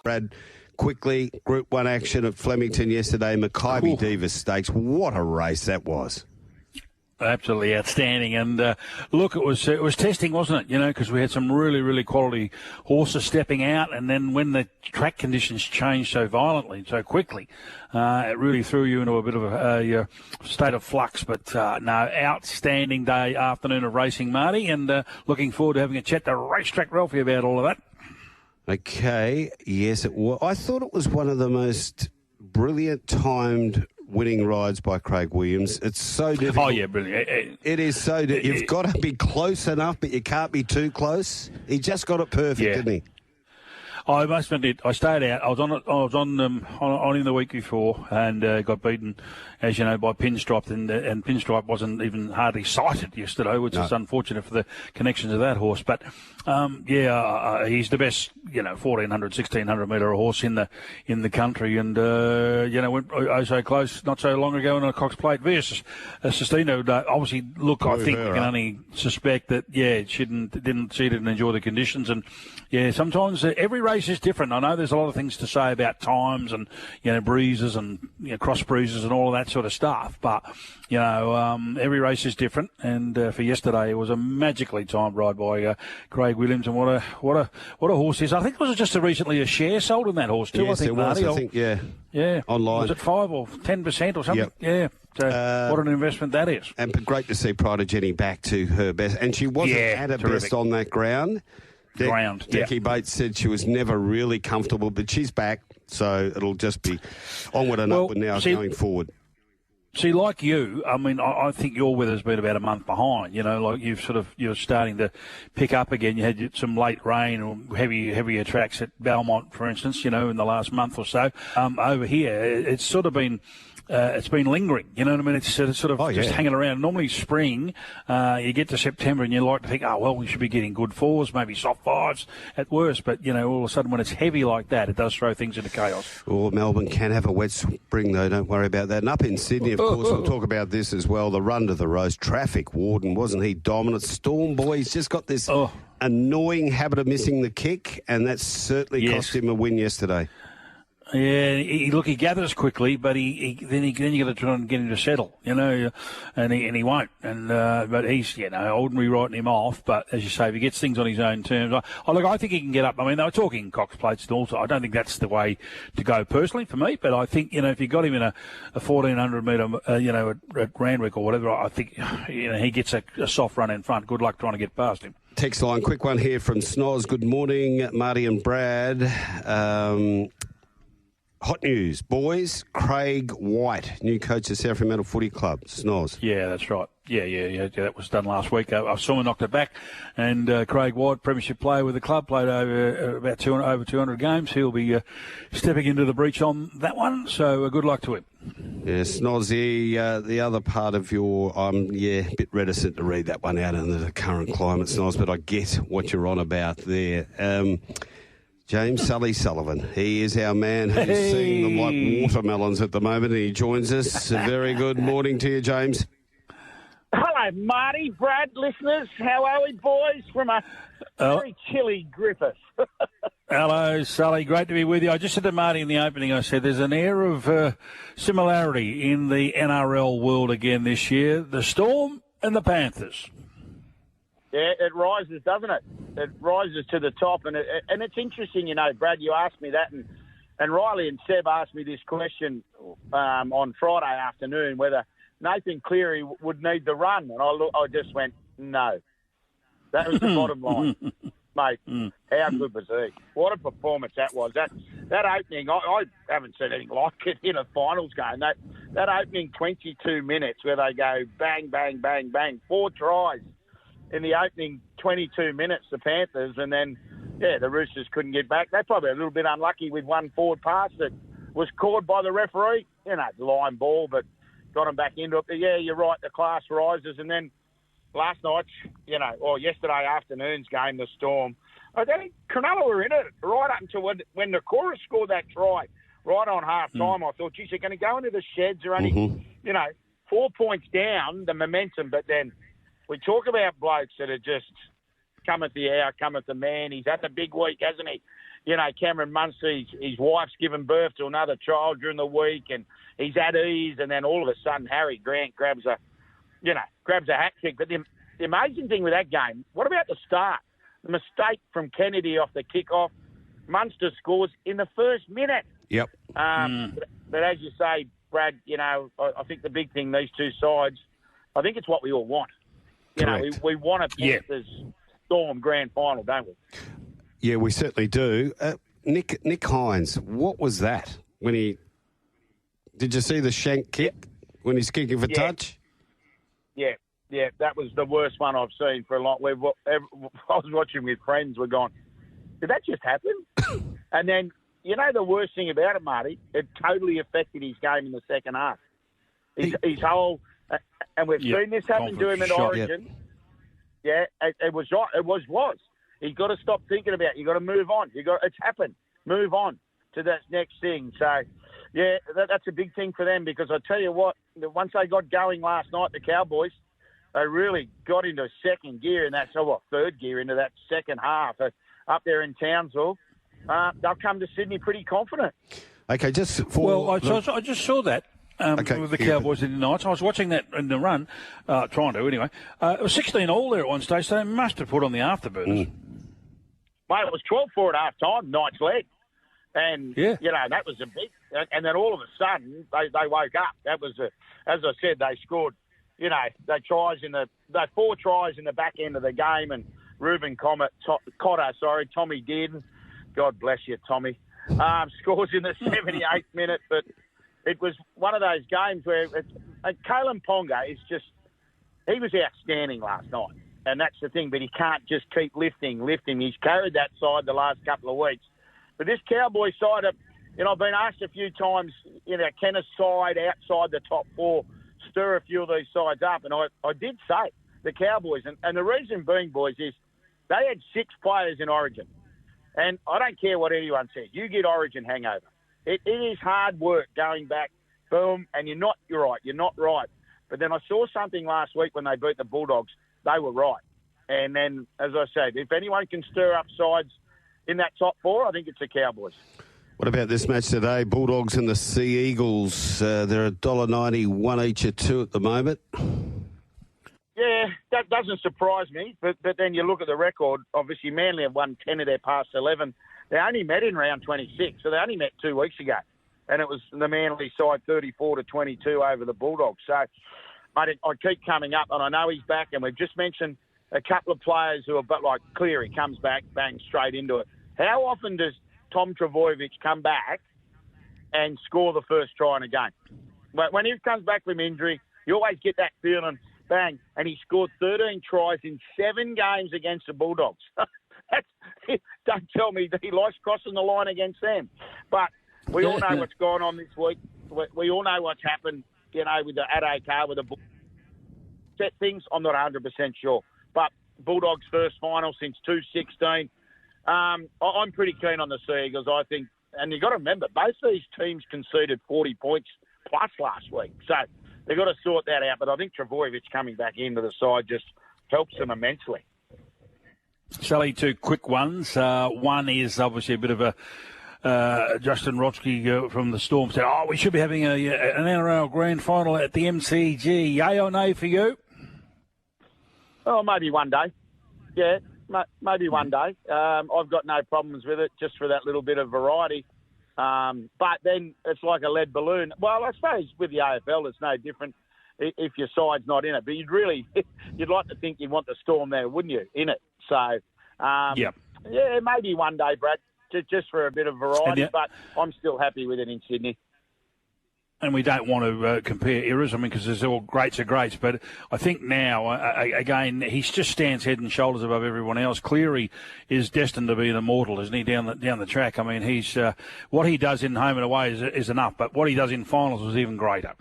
Brad, quickly, Group 1 action at Flemington yesterday, Mackay Diva Stakes. What a race that was. Absolutely outstanding. And look, it was testing, wasn't it? You know, because we had some really, really quality horses stepping out. And then when the track conditions changed so violently, so quickly, it really threw you into a bit of a state of flux. But no, outstanding day, afternoon of racing, Marty. And looking forward to having a chat to Racetrack Ralphy about all of that. Okay, yes, it was. I thought it was one of the most brilliant timed winning rides by Craig Williams. It's so difficult. Oh, yeah, brilliant. It is so you've got to be close enough, but you can't be too close. He just got it perfect, didn't he? I must admit, I stayed out. I was on in the week before and got beaten, as you know, by Pinstripe, and Pinstripe wasn't even hardly sighted yesterday, which is unfortunate for the connections of that horse. But he's the best, 1,400, 1,600 metre horse in the country, and went so close not so long ago in a Cox Plate versus Sestino. Obviously, look, I think we can only suspect that she didn't enjoy the conditions, and sometimes every race is different. I know there's a lot of things to say about times and breezes and cross breezes and all of that sort of stuff, but every race is different. And for yesterday, it was a magically timed ride by Craig Williams, and what a horse is. I think it was just recently a share sold in that horse too. Yes, I think, it was. Marty, Yeah, online. Was it 5 or 10% or something? Yep. Yeah. So what an investment that is. And great to see Pride of Jenny back to her best, and she wasn't at her best on that ground. Decky Bates said she was never really comfortable, but she's back, so it'll just be onward and upward now going forward. See, like you, I mean, I think your weather's been about a month behind. Like you're starting to pick up again. You had some late rain or heavier tracks at Belmont, for instance, in the last month or so. Over here, it's sort of been. It's been lingering, you know what I mean? It's sort of just hanging around. Normally spring, you get to September and you like to think, we should be getting good 4s, maybe soft 5s at worst. But, all of a sudden when it's heavy like that, it does throw things into chaos. Well, Melbourne can have a wet spring, though. Don't worry about that. And up in Sydney, of course, we'll talk about this as well. The run to the Rose, Traffic Warden, wasn't he dominant? Storm Boy, he's just got this annoying habit of missing the kick, and that certainly cost him a win yesterday. Yeah, he gathers quickly, but then you got to try and get him to settle, and he won't. And but he's ordinary writing him off. But as you say, if he gets things on his own terms, I think he can get up. I mean, they were talking Cox Plates and also. I don't think that's the way to go personally for me. But I think if you got him in a 1,400 metre, at Randwick or whatever, I think he gets a soft run in front. Good luck trying to get past him. Text line, quick one here from Snoz. Good morning, Marty and Brad. Hot news, boys. Craig White, new coach of South Fremantle Footy Club, Snoz. Yeah, that's right. Yeah, that was done last week. I saw him knocked it back. And Craig White, premiership player with the club, played over 200 games. He'll be stepping into the breach on that one. So good luck to him. Yeah, Snozzy, the other part of your, a bit reticent to read that one out in the current climate, Snoz, but I get what you're on about there. James Sully Sullivan. He is our man who's seeing them like watermelons at the moment, and he joins us. A very good morning to you, James. Hello, Marty, Brad, listeners. How are we, boys? From a very chilly Griffith. Hello, Sully. Great to be with you. I just said to Marty in the opening, I said there's an air of similarity in the NRL world again this year. The Storm and the Panthers. Yeah, it rises, doesn't it? It rises to the top, and it's interesting, Brad, you asked me that, and Riley and Seb asked me this question on Friday afternoon, whether Nathan Cleary would need the run, and I just went, no. That was the bottom line. Mate, how good was he? What a performance that was. That opening, I haven't seen anything like it in a finals game. That opening 22 minutes where they go bang, bang, bang, bang, 4 tries. In the opening 22 minutes, the Panthers, and then, the Roosters couldn't get back. They're probably a little bit unlucky with one forward pass that was caught by the referee. Line ball, but got them back into it. But, you're right, the class rises. And then last night, or yesterday afternoon's game, the Storm, I think Cronulla were in it right up until when the chorus scored that try, right on half-time. I thought, geez, they're going to go into the sheds. They're only, 4 points down, the momentum, but then we talk about blokes that are just cometh the hour, cometh the man. He's had a big week, hasn't he? You know, Cameron Munster, his wife's given birth to another child during the week, and he's at ease, and then all of a sudden Harry Grant grabs a hat trick. But the amazing thing with that game, what about the start? The mistake from Kennedy off the kickoff. Munster scores in the first minute. Yep. But as you say, Brad, you know, I think the big thing, these two sides, I think it's what we all want. You Correct. know, we want a Panthers Storm grand final, don't we? Yeah, we certainly do. Nick Hines, what was that? Did you see the shank kick when he's kicking for touch? Yeah, that was the worst one I've seen for a long. I was watching with friends. We're going, did that just happen? And then, you know, the worst thing about it, Marty, it totally affected his game in the second half. His whole, and we've seen this happen to him in Origin. Yep. Yeah, it was right. It was. He's got to stop thinking about it. You've got to move on. It's happened. Move on to that next thing. So, yeah, that's a big thing for them because I tell you what, once they got going last night, the Cowboys, they really got into second gear, and that's third gear into that second half up there in Townsville. They'll come to Sydney pretty confident. Okay, just for... Well, I just saw that. With the Cowboys in the nights. I was watching that in the run, trying to anyway. It was 16-all there at one stage, so they must have put on the afterburners. Mate, it was 12-4 at half-time, Knights led. And, you know, that was a big... And then all of a sudden, they woke up. That was, as I said, they scored, you know, they 4 tries in the back end of the game, and Ruben Cotter, Tommy Dearden, God bless you, Tommy, scores in the 78th minute, but... It was one of those games where Kalen Ponga is just, he was outstanding last night. And that's the thing, but he can't just keep lifting. He's carried that side the last couple of weeks. But this Cowboy side, you know, I've been asked a few times, you know, can a side outside the top 4 stir a few of these sides up? And I did say the Cowboys, and the reason being, boys, is they had 6 players in Origin. And I don't care what anyone says. You get Origin hangover. It is hard work going back, boom, and you're not right. But then I saw something last week when they beat the Bulldogs. They were right. And then, as I said, if anyone can stir up sides in that top 4, I think it's the Cowboys. What about this match today? Bulldogs and the Sea Eagles. They're $1.90, one each or 2 at the moment. Yeah, that doesn't surprise me. But then you look at the record. Obviously, Manly have won 10 of their past 11. They only met in round 26, so they only met 2 weeks ago. And it was the Manly side 34-22 over the Bulldogs. So I keep coming up, and I know he's back, and we've just mentioned a couple of players who are, but like Cleary comes back, bang, straight into it. How often does Tom Trbojevic come back and score the first try in a game? But when he comes back from injury, you always get that feeling, bang, and he scored 13 tries in 7 games against the Bulldogs. Don't tell me that he likes crossing the line against them. But we all know what's gone on this week. We all know what's happened, you know, with the Addo car, with the set things. I'm not 100% sure. But Bulldogs' first final since 2016. I'm pretty keen on the Sea Eagles, I think. And you've got to remember, both these teams conceded 40 points plus last week. So they've got to sort that out. But I think Trbojevic coming back into the side just helps them immensely. Sully, 2 quick ones. One is obviously a bit of a Justin Rotsky from the Storm said, we should be having an NRL grand final at the MCG. Yay or nay for you? Oh, maybe one day. Yeah, maybe one day. I've got no problems with it, just for that little bit of variety. But then it's like a lead balloon. Well, I suppose with the AFL it's no different if your side's not in it. But you'd like to think you'd want the Storm there, wouldn't you, in it? So, yeah, maybe one day, Brad, just for a bit of variety. But I'm still happy with it in Sydney. And we don't want to compare eras, because there's all greats are greats. But I think now, again, he just stands head and shoulders above everyone else. Cleary is destined to be an immortal, isn't he, down the track? I mean, he's what he does in home and away is enough, but what he does in finals is even greater.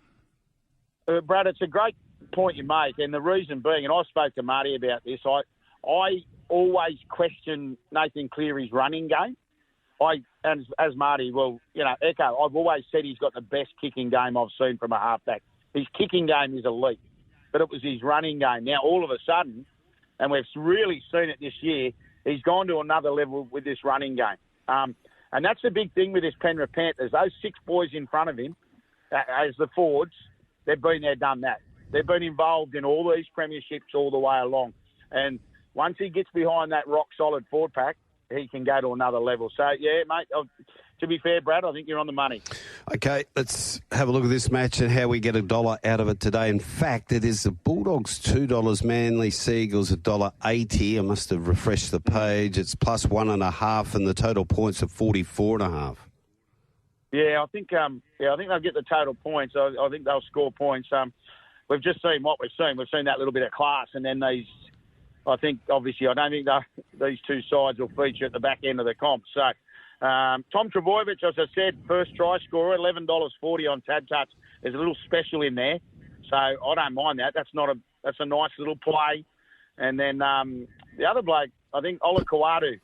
Brad, it's a great point you make, and the reason being, and I spoke to Marty about this, I always question Nathan Cleary's running game. As Marty will, echo, I've always said he's got the best kicking game I've seen from a halfback. His kicking game is elite, but it was his running game. Now, all of a sudden, and we've really seen it this year, he's gone to another level with this running game. And that's the big thing with this Penrith Panthers. Those 6 boys in front of him, as the forwards, they've been there, done that. They've been involved in all these premierships all the way along. And once he gets behind that rock-solid forward pack, he can go to another level. So, yeah, mate, to be fair, Brad, I think you're on the money. Okay, let's have a look at this match and how we get $1 out of it today. In fact, it is the Bulldogs $2, Manly Seagulls $1.80. I must have refreshed the page. It's plus 1.5, and the total points are 44.5. Yeah, I think they'll get the total points. I think they'll score points. We've just seen what we've seen. We've seen that little bit of class, and then these. I think, obviously, I don't think these two sides will feature at the back end of the comp. So, Tom Trbojevic, as I said, first try scorer, $11.40 on Tab Touch. There's a little special in there, so I don't mind that. That's a nice little play. And then the other bloke, I think Ola Kawadu.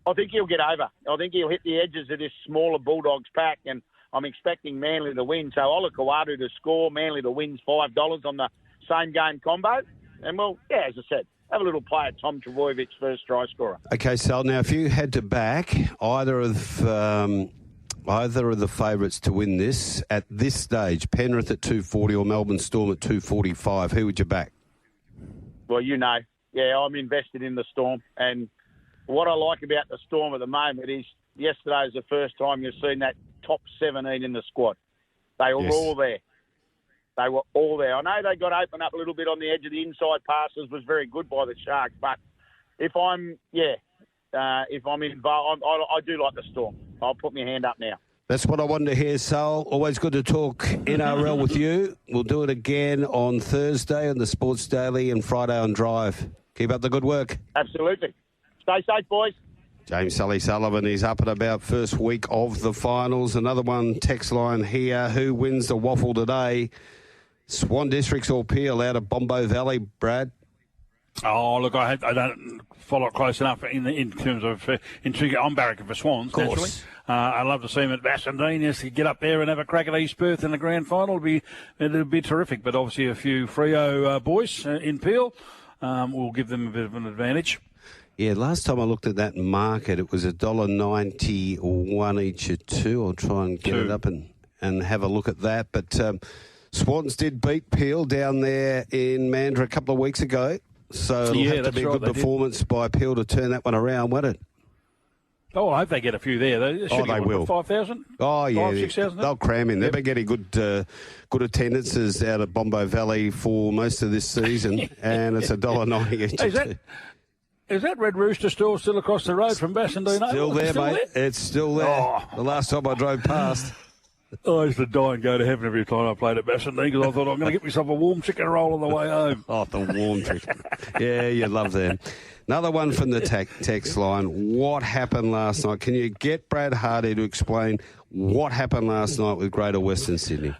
I think he'll get over. I think he'll hit the edges of this smaller Bulldogs pack, and I'm expecting Manly to win. So Ola Kawadu to score, Manly to win $5 on the same game combo. And, well, yeah, as I said, have a little play at Tom Trbojevic, first try scorer. Okay, Sal, now if you had to back either of the favourites to win this at this stage, Penrith at 240 or Melbourne Storm at 245, who would you back? Well, yeah, I'm invested in the Storm. And what I like about the Storm at the moment is yesterday was the first time you've seen that top 17 in the squad. They were all there. They were all there. I know they got opened up a little bit on the edge of the inside passes, was very good by the Sharks. But if I'm involved, I do like the Storm. I'll put my hand up now. That's what I wanted to hear, Sal. Always good to talk NRL with you. We'll do it again on Thursday on the Sports Daily and Friday on Drive. Keep up the good work. Absolutely. Stay safe, boys. James Sully Sullivan is up and about first week of the finals. Another one, text line here. Who wins the waffle today? Swan Districts or Peel out of Bombo Valley, Brad? Oh, look, I don't follow it close enough in terms of intrigue. I'm barracking for Swans, naturally. I'd love to see them at Bassendean. Yes, to get up there and have a crack at East Perth in the grand final. It'd be terrific. But obviously a few Freo boys in Peel will give them a bit of an advantage. Yeah, last time I looked at that market, it was $1.91 each of two. I'll try and get it up and have a look at that. But Swans did beat Peel down there in Mandurah a couple of weeks ago. So it'll have to be a good performance by Peel to turn that one around, won't it? Oh, I hope they get a few there. They will. 5,000? Oh, yeah. 6,000? They'll cram in. They've been getting good attendances out of Bombo Valley for most of this season, and it's $1.90 each. Is that Red Rooster store still across the road from Bassendean? Still there, mate. It's still there. Oh. The last time I drove past. I used to die and go to heaven every time I played at Bassendean because I thought I'm going to get myself a warm chicken roll on the way home. Oh, the warm chicken. Yeah, you love them. Another one from the text line. What happened last night? Can you get Brad Hardie to explain what happened last night with Greater Western Sydney?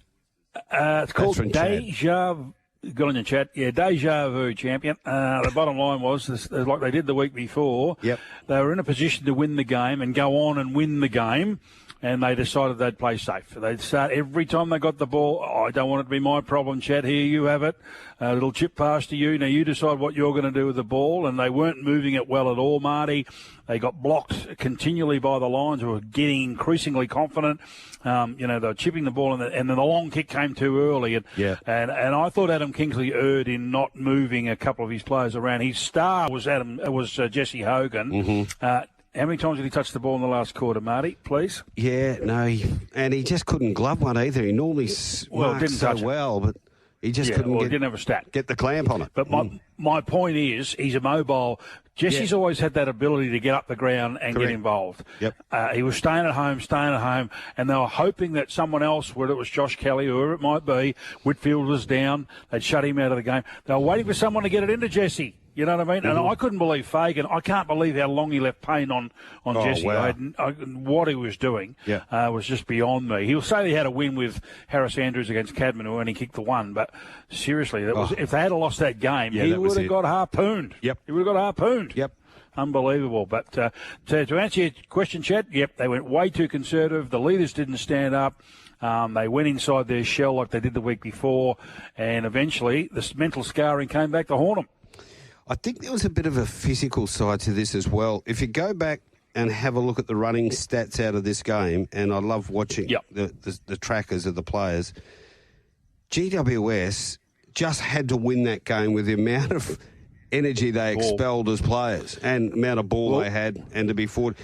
It's called Deja Vu. Good on your chat. Yeah, Deja Vu, champion. The bottom line was, like they did the week before, they were in a position to win the game and go on and win the game, and they decided they'd play safe. They'd start every time they got the ball, I don't want it to be my problem, Chat. Here, you have it. A little chip pass to you. Now you decide what you're going to do with the ball, and they weren't moving it well at all, Marty. They got blocked continually by the Lions, who were getting increasingly confident. They were chipping the ball, and then the long kick came too early. And I thought Adam Kingsley erred in not moving a couple of his players around. His star was Jesse Hogan. Mm-hmm. How many times did he touch the ball in the last quarter, Marty, please? Yeah, no, and he just couldn't glove one either. He normally marks so well, but he just couldn't didn't have a stat. Get the clamp on it. But my point is, he's a mobile. Jesse's always had that ability to get up the ground and get involved. Yep. He was staying at home, and they were hoping that someone else, whether it was Josh Kelly, whoever it might be, Whitfield was down, they'd shut him out of the game. They were waiting for someone to get it into Jesse. You know what I mean? Mm-hmm. And I couldn't believe Fagan. I can't believe how long he left pain on Jesse. Wow. What he was doing was just beyond me. He'll say he had a win with Harris Andrews against Cadman, and he kicked the one. But seriously, if they had lost that game, he would have got harpooned. Yep. He would have got harpooned. Yep. Unbelievable. But to answer your question, Chad, they went way too conservative. The leaders didn't stand up. They went inside their shell like they did the week before, and eventually the mental scarring came back to haunt them. I think there was a bit of a physical side to this as well. If you go back and have a look at the running stats out of this game, and I love watching the trackers of the players, GWS just had to win that game with the amount of energy they expelled as players and amount of ball they had, and to be forward.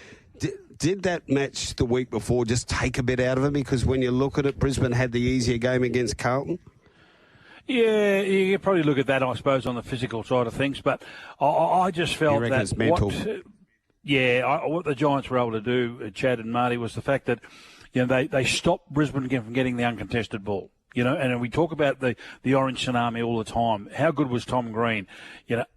Did that match the week before just take a bit out of them? Because when you look at it, Brisbane had the easier game against Carlton. Yeah, you could probably look at that, I suppose, on the physical side of things. But I just felt that it's mental. What the Giants were able to do, Chad and Marty, was the fact that they stopped Brisbane from getting the uncontested ball. And we talk about the orange tsunami all the time. How good was Tom Green?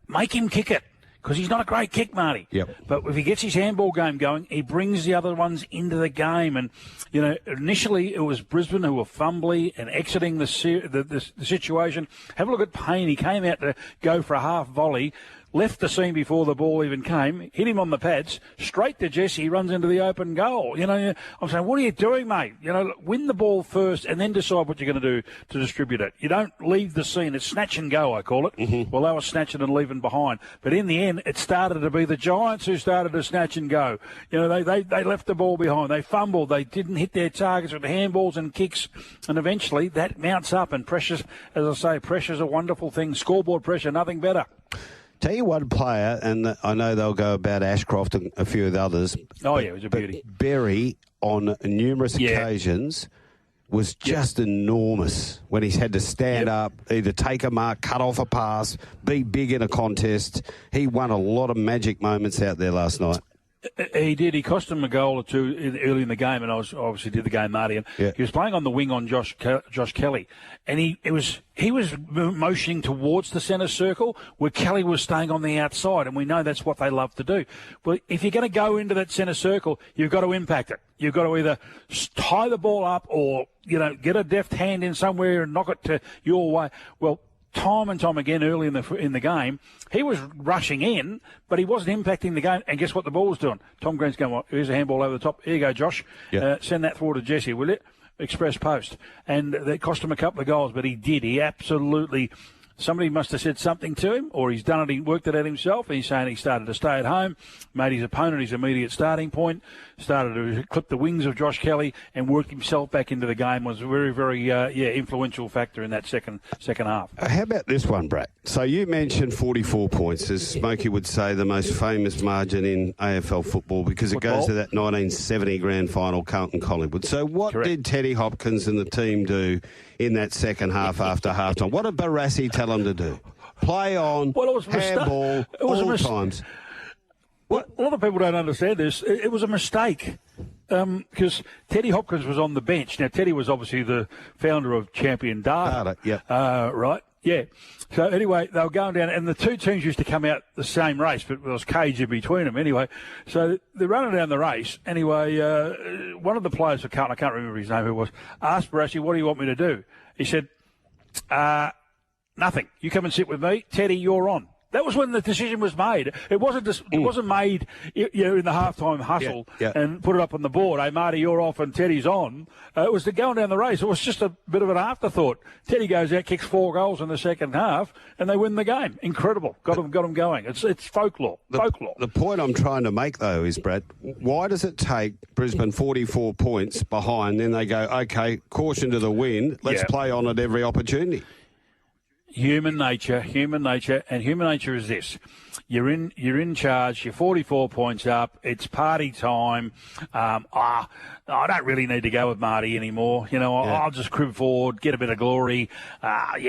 Make him kick it. Because he's not a great kick, Marty. Yep. But if he gets his handball game going, he brings the other ones into the game. And, initially it was Brisbane who were fumbly and exiting the situation. Have a look at Payne. He came out to go for a half volley, left the seam before the ball even came, hit him on the pads, straight to Jesse, he runs into the open goal. I'm saying, what are you doing, mate? Win the ball first and then decide what you're going to do to distribute it. You don't leave the scene. It's snatch and go, I call it. Mm-hmm. Well, they were snatching and leaving behind. But in the end, it started to be the Giants who started to snatch and go. They left the ball behind. They fumbled. They didn't hit their targets with handballs and kicks. And eventually that mounts up, and pressure's, as I say, pressure's a wonderful thing. Scoreboard pressure, nothing better. Tell you one player, and I know they'll go about Ashcroft and a few of the others. Oh, yeah, it was a beauty. Berry, on numerous occasions, was just enormous when he's had to stand up, either take a mark, cut off a pass, be big in a contest. He won a lot of magic moments out there last night. He did. He cost him a goal or two early in the game, and I obviously did the game, Marty. And he was playing on the wing on Josh Kelly, and he was motioning towards the centre circle where Kelly was staying on the outside, and we know that's what they love to do. Well, if you're going to go into that centre circle, you've got to impact it. You've got to either tie the ball up or get a deft hand in somewhere and knock it to your way. Well, time and time again early in the game, he was rushing in, but he wasn't impacting the game. And guess what the ball was doing? Tom Green's going, here's a handball over the top. Here you go, Josh. Send that forward to Jesse, will you? Express post. And that cost him a couple of goals, but he did. He absolutely... Somebody must have said something to him, or he's done it, he worked it out himself. He's saying he started to stay at home, made his opponent his immediate starting point, started to clip the wings of Josh Kelly, and worked himself back into the game. Was a very, very, influential factor in that second half. How about this one, Brett? So you mentioned 44 points, as Smokey would say, the most famous margin in AFL football, because it goes to that 1970 grand final, Carlton-Collingwood. So what did Teddy Hopkins and the team do in that second half after halftime? What did Barassi tell them to do? Play on, handball, all times. Well, a lot of people don't understand this. It was a mistake because Teddy Hopkins was on the bench. Now, Teddy was obviously the founder of Champion Data. Right? Yeah. So, anyway, they were going down, and the two teams used to come out the same race, but there was cage in between them anyway. So, they're running down the race. Anyway, one of the players for Carlton, I can't remember his name, who was, asked Barassi, what do you want me to do? He said, nothing. You come and sit with me. Teddy, you're on. That was when the decision was made. It wasn't it wasn't made in the halftime hustle and put it up on the board. Hey, Marty, you're off and Teddy's on. It was going down the race. It was just a bit of an afterthought. Teddy goes out, kicks 4 goals in the second half, and they win the game. Incredible. Got them going. It's folklore. The point I'm trying to make, though, is, Brad, why does it take Brisbane 44 points behind, then they go, okay, caution to the wind, let's play on at every opportunity? Human nature, and human nature is this: you're in charge. You're 44 points up. It's party time. I don't really need to go with Marty anymore. I'll just crib forward, get a bit of glory. Sam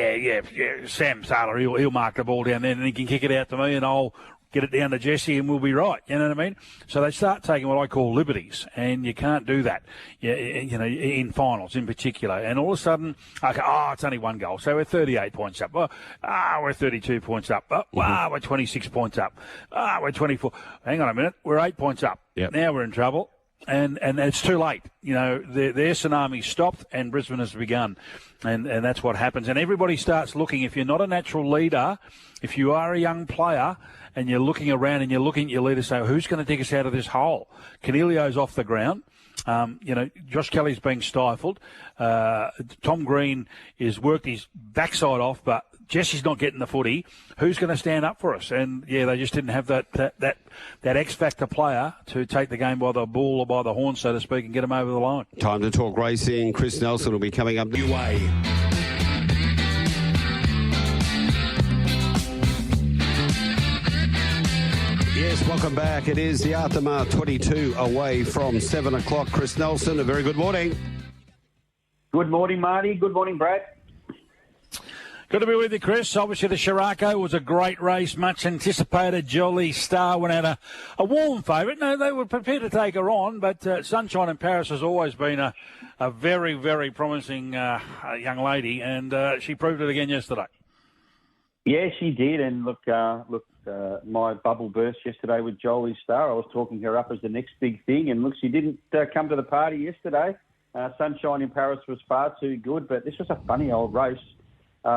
Saylor, he'll mark the ball down there, and he can kick it out to me, and I'll get it down to Jesse and we'll be right. You know what I mean? So they start taking what I call liberties, and you can't do that, in finals in particular. And all of a sudden, it's only 1 goal. So we're 38 points up. We're 32 points up. We're 26 points up. We're 24. Hang on a minute. We're 8 points up. Yep. Now we're in trouble. And it's too late. Their tsunami stopped and Brisbane has begun. And that's what happens. And everybody starts looking. If you're not a natural leader, if you are a young player and you're looking around and you're looking at your leader, say, who's going to dig us out of this hole? Cornelio's off the ground. Josh Kelly's being stifled. Tom Green has worked his backside off, but Jesse's not getting the footy. Who's going to stand up for us? And, yeah, they just didn't have that X-factor player to take the game by the ball or by the horn, so to speak, and get them over the line. Time to talk racing. Chris Nelson will be coming up your way. Yes, welcome back. It is the Aftermath 22 away from 7 o'clock. Chris Nelson, a very good morning. Good morning, Marty. Good morning, Brad. Good to be with you, Chris. Obviously, the Shirako was a great race, much anticipated. Jolly Star went out a warm favourite. No, they were prepared to take her on, but Sunshine in Paris has always been a very, very promising young lady, and she proved it again yesterday. Yeah, she did. And look, my bubble burst yesterday with Jolly Star. I was talking her up as the next big thing, and look, she didn't come to the party yesterday. Sunshine in Paris was far too good, but this was a funny old race.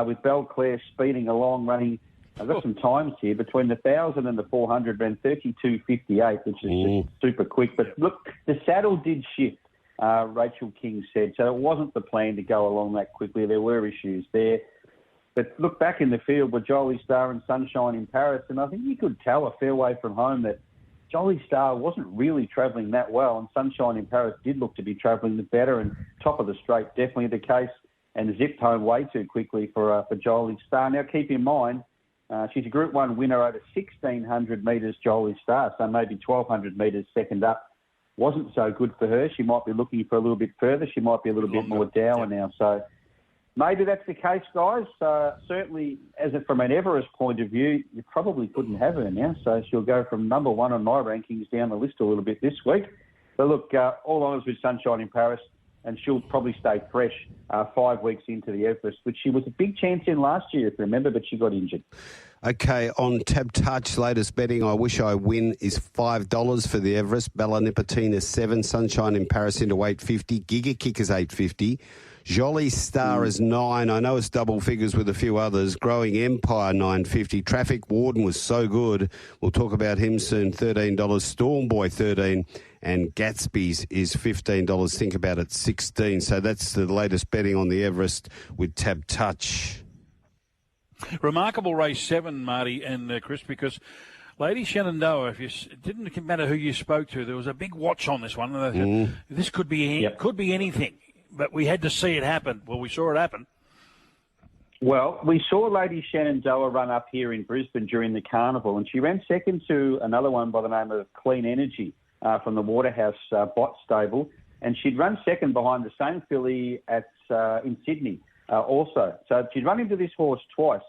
With Belclair speeding along, running, I've got some times here, between the 1,000 and the 400, ran 32.58, which is just super quick. But look, the saddle did shift, Rachel King said, so it wasn't the plan to go along that quickly. There were issues there. But look, back in the field with Jolly Star and Sunshine in Paris, and I think you could tell a fair way from home that Jolly Star wasn't really travelling that well, and Sunshine in Paris did look to be travelling better, and top of the straight, definitely the case. And zipped home way too quickly for Jolly Star. Now, keep in mind, she's a Group 1 winner over 1,600 metres, Jolly Star, so maybe 1,200 metres second up wasn't so good for her. She might be looking for a little bit further. She might be a little bit more dour now. So maybe that's the case, guys. Certainly, from an Everest point of view, you probably couldn't have her now. So she'll go from number 1 on my rankings down the list a little bit this week. But look, all honours with Sunshine in Paris. And she'll probably stay fresh 5 weeks into the Everest, which she was a big chance in last year, if you remember, but she got injured. Okay, on Tab Touch, latest betting, I Wish I Win is $5 for the Everest. Bella Nipotina is 7, Sunshine in Paris into 850, Giga Kick is 850, Jolly Star is 9. I know it's double figures with a few others. Growing Empire 950. Traffic Warden was so good. We'll talk about him soon. $13. Storm Boy 13. And Gatsby's is $15. Think about it, 16. So that's the latest betting on the Everest with Tab Touch. Remarkable race 7, Marty and Chris, because Lady Shenandoah, it didn't matter who you spoke to, there was a big watch on this one. This could be anything, but we had to see it happen. Well, we saw it happen. Well, we saw Lady Shenandoah run up here in Brisbane during the carnival, and she ran second to another one by the name of Clean Energy. From the Waterhouse Bot stable, and she'd run second behind the same filly in Sydney also. So she'd run into this horse twice,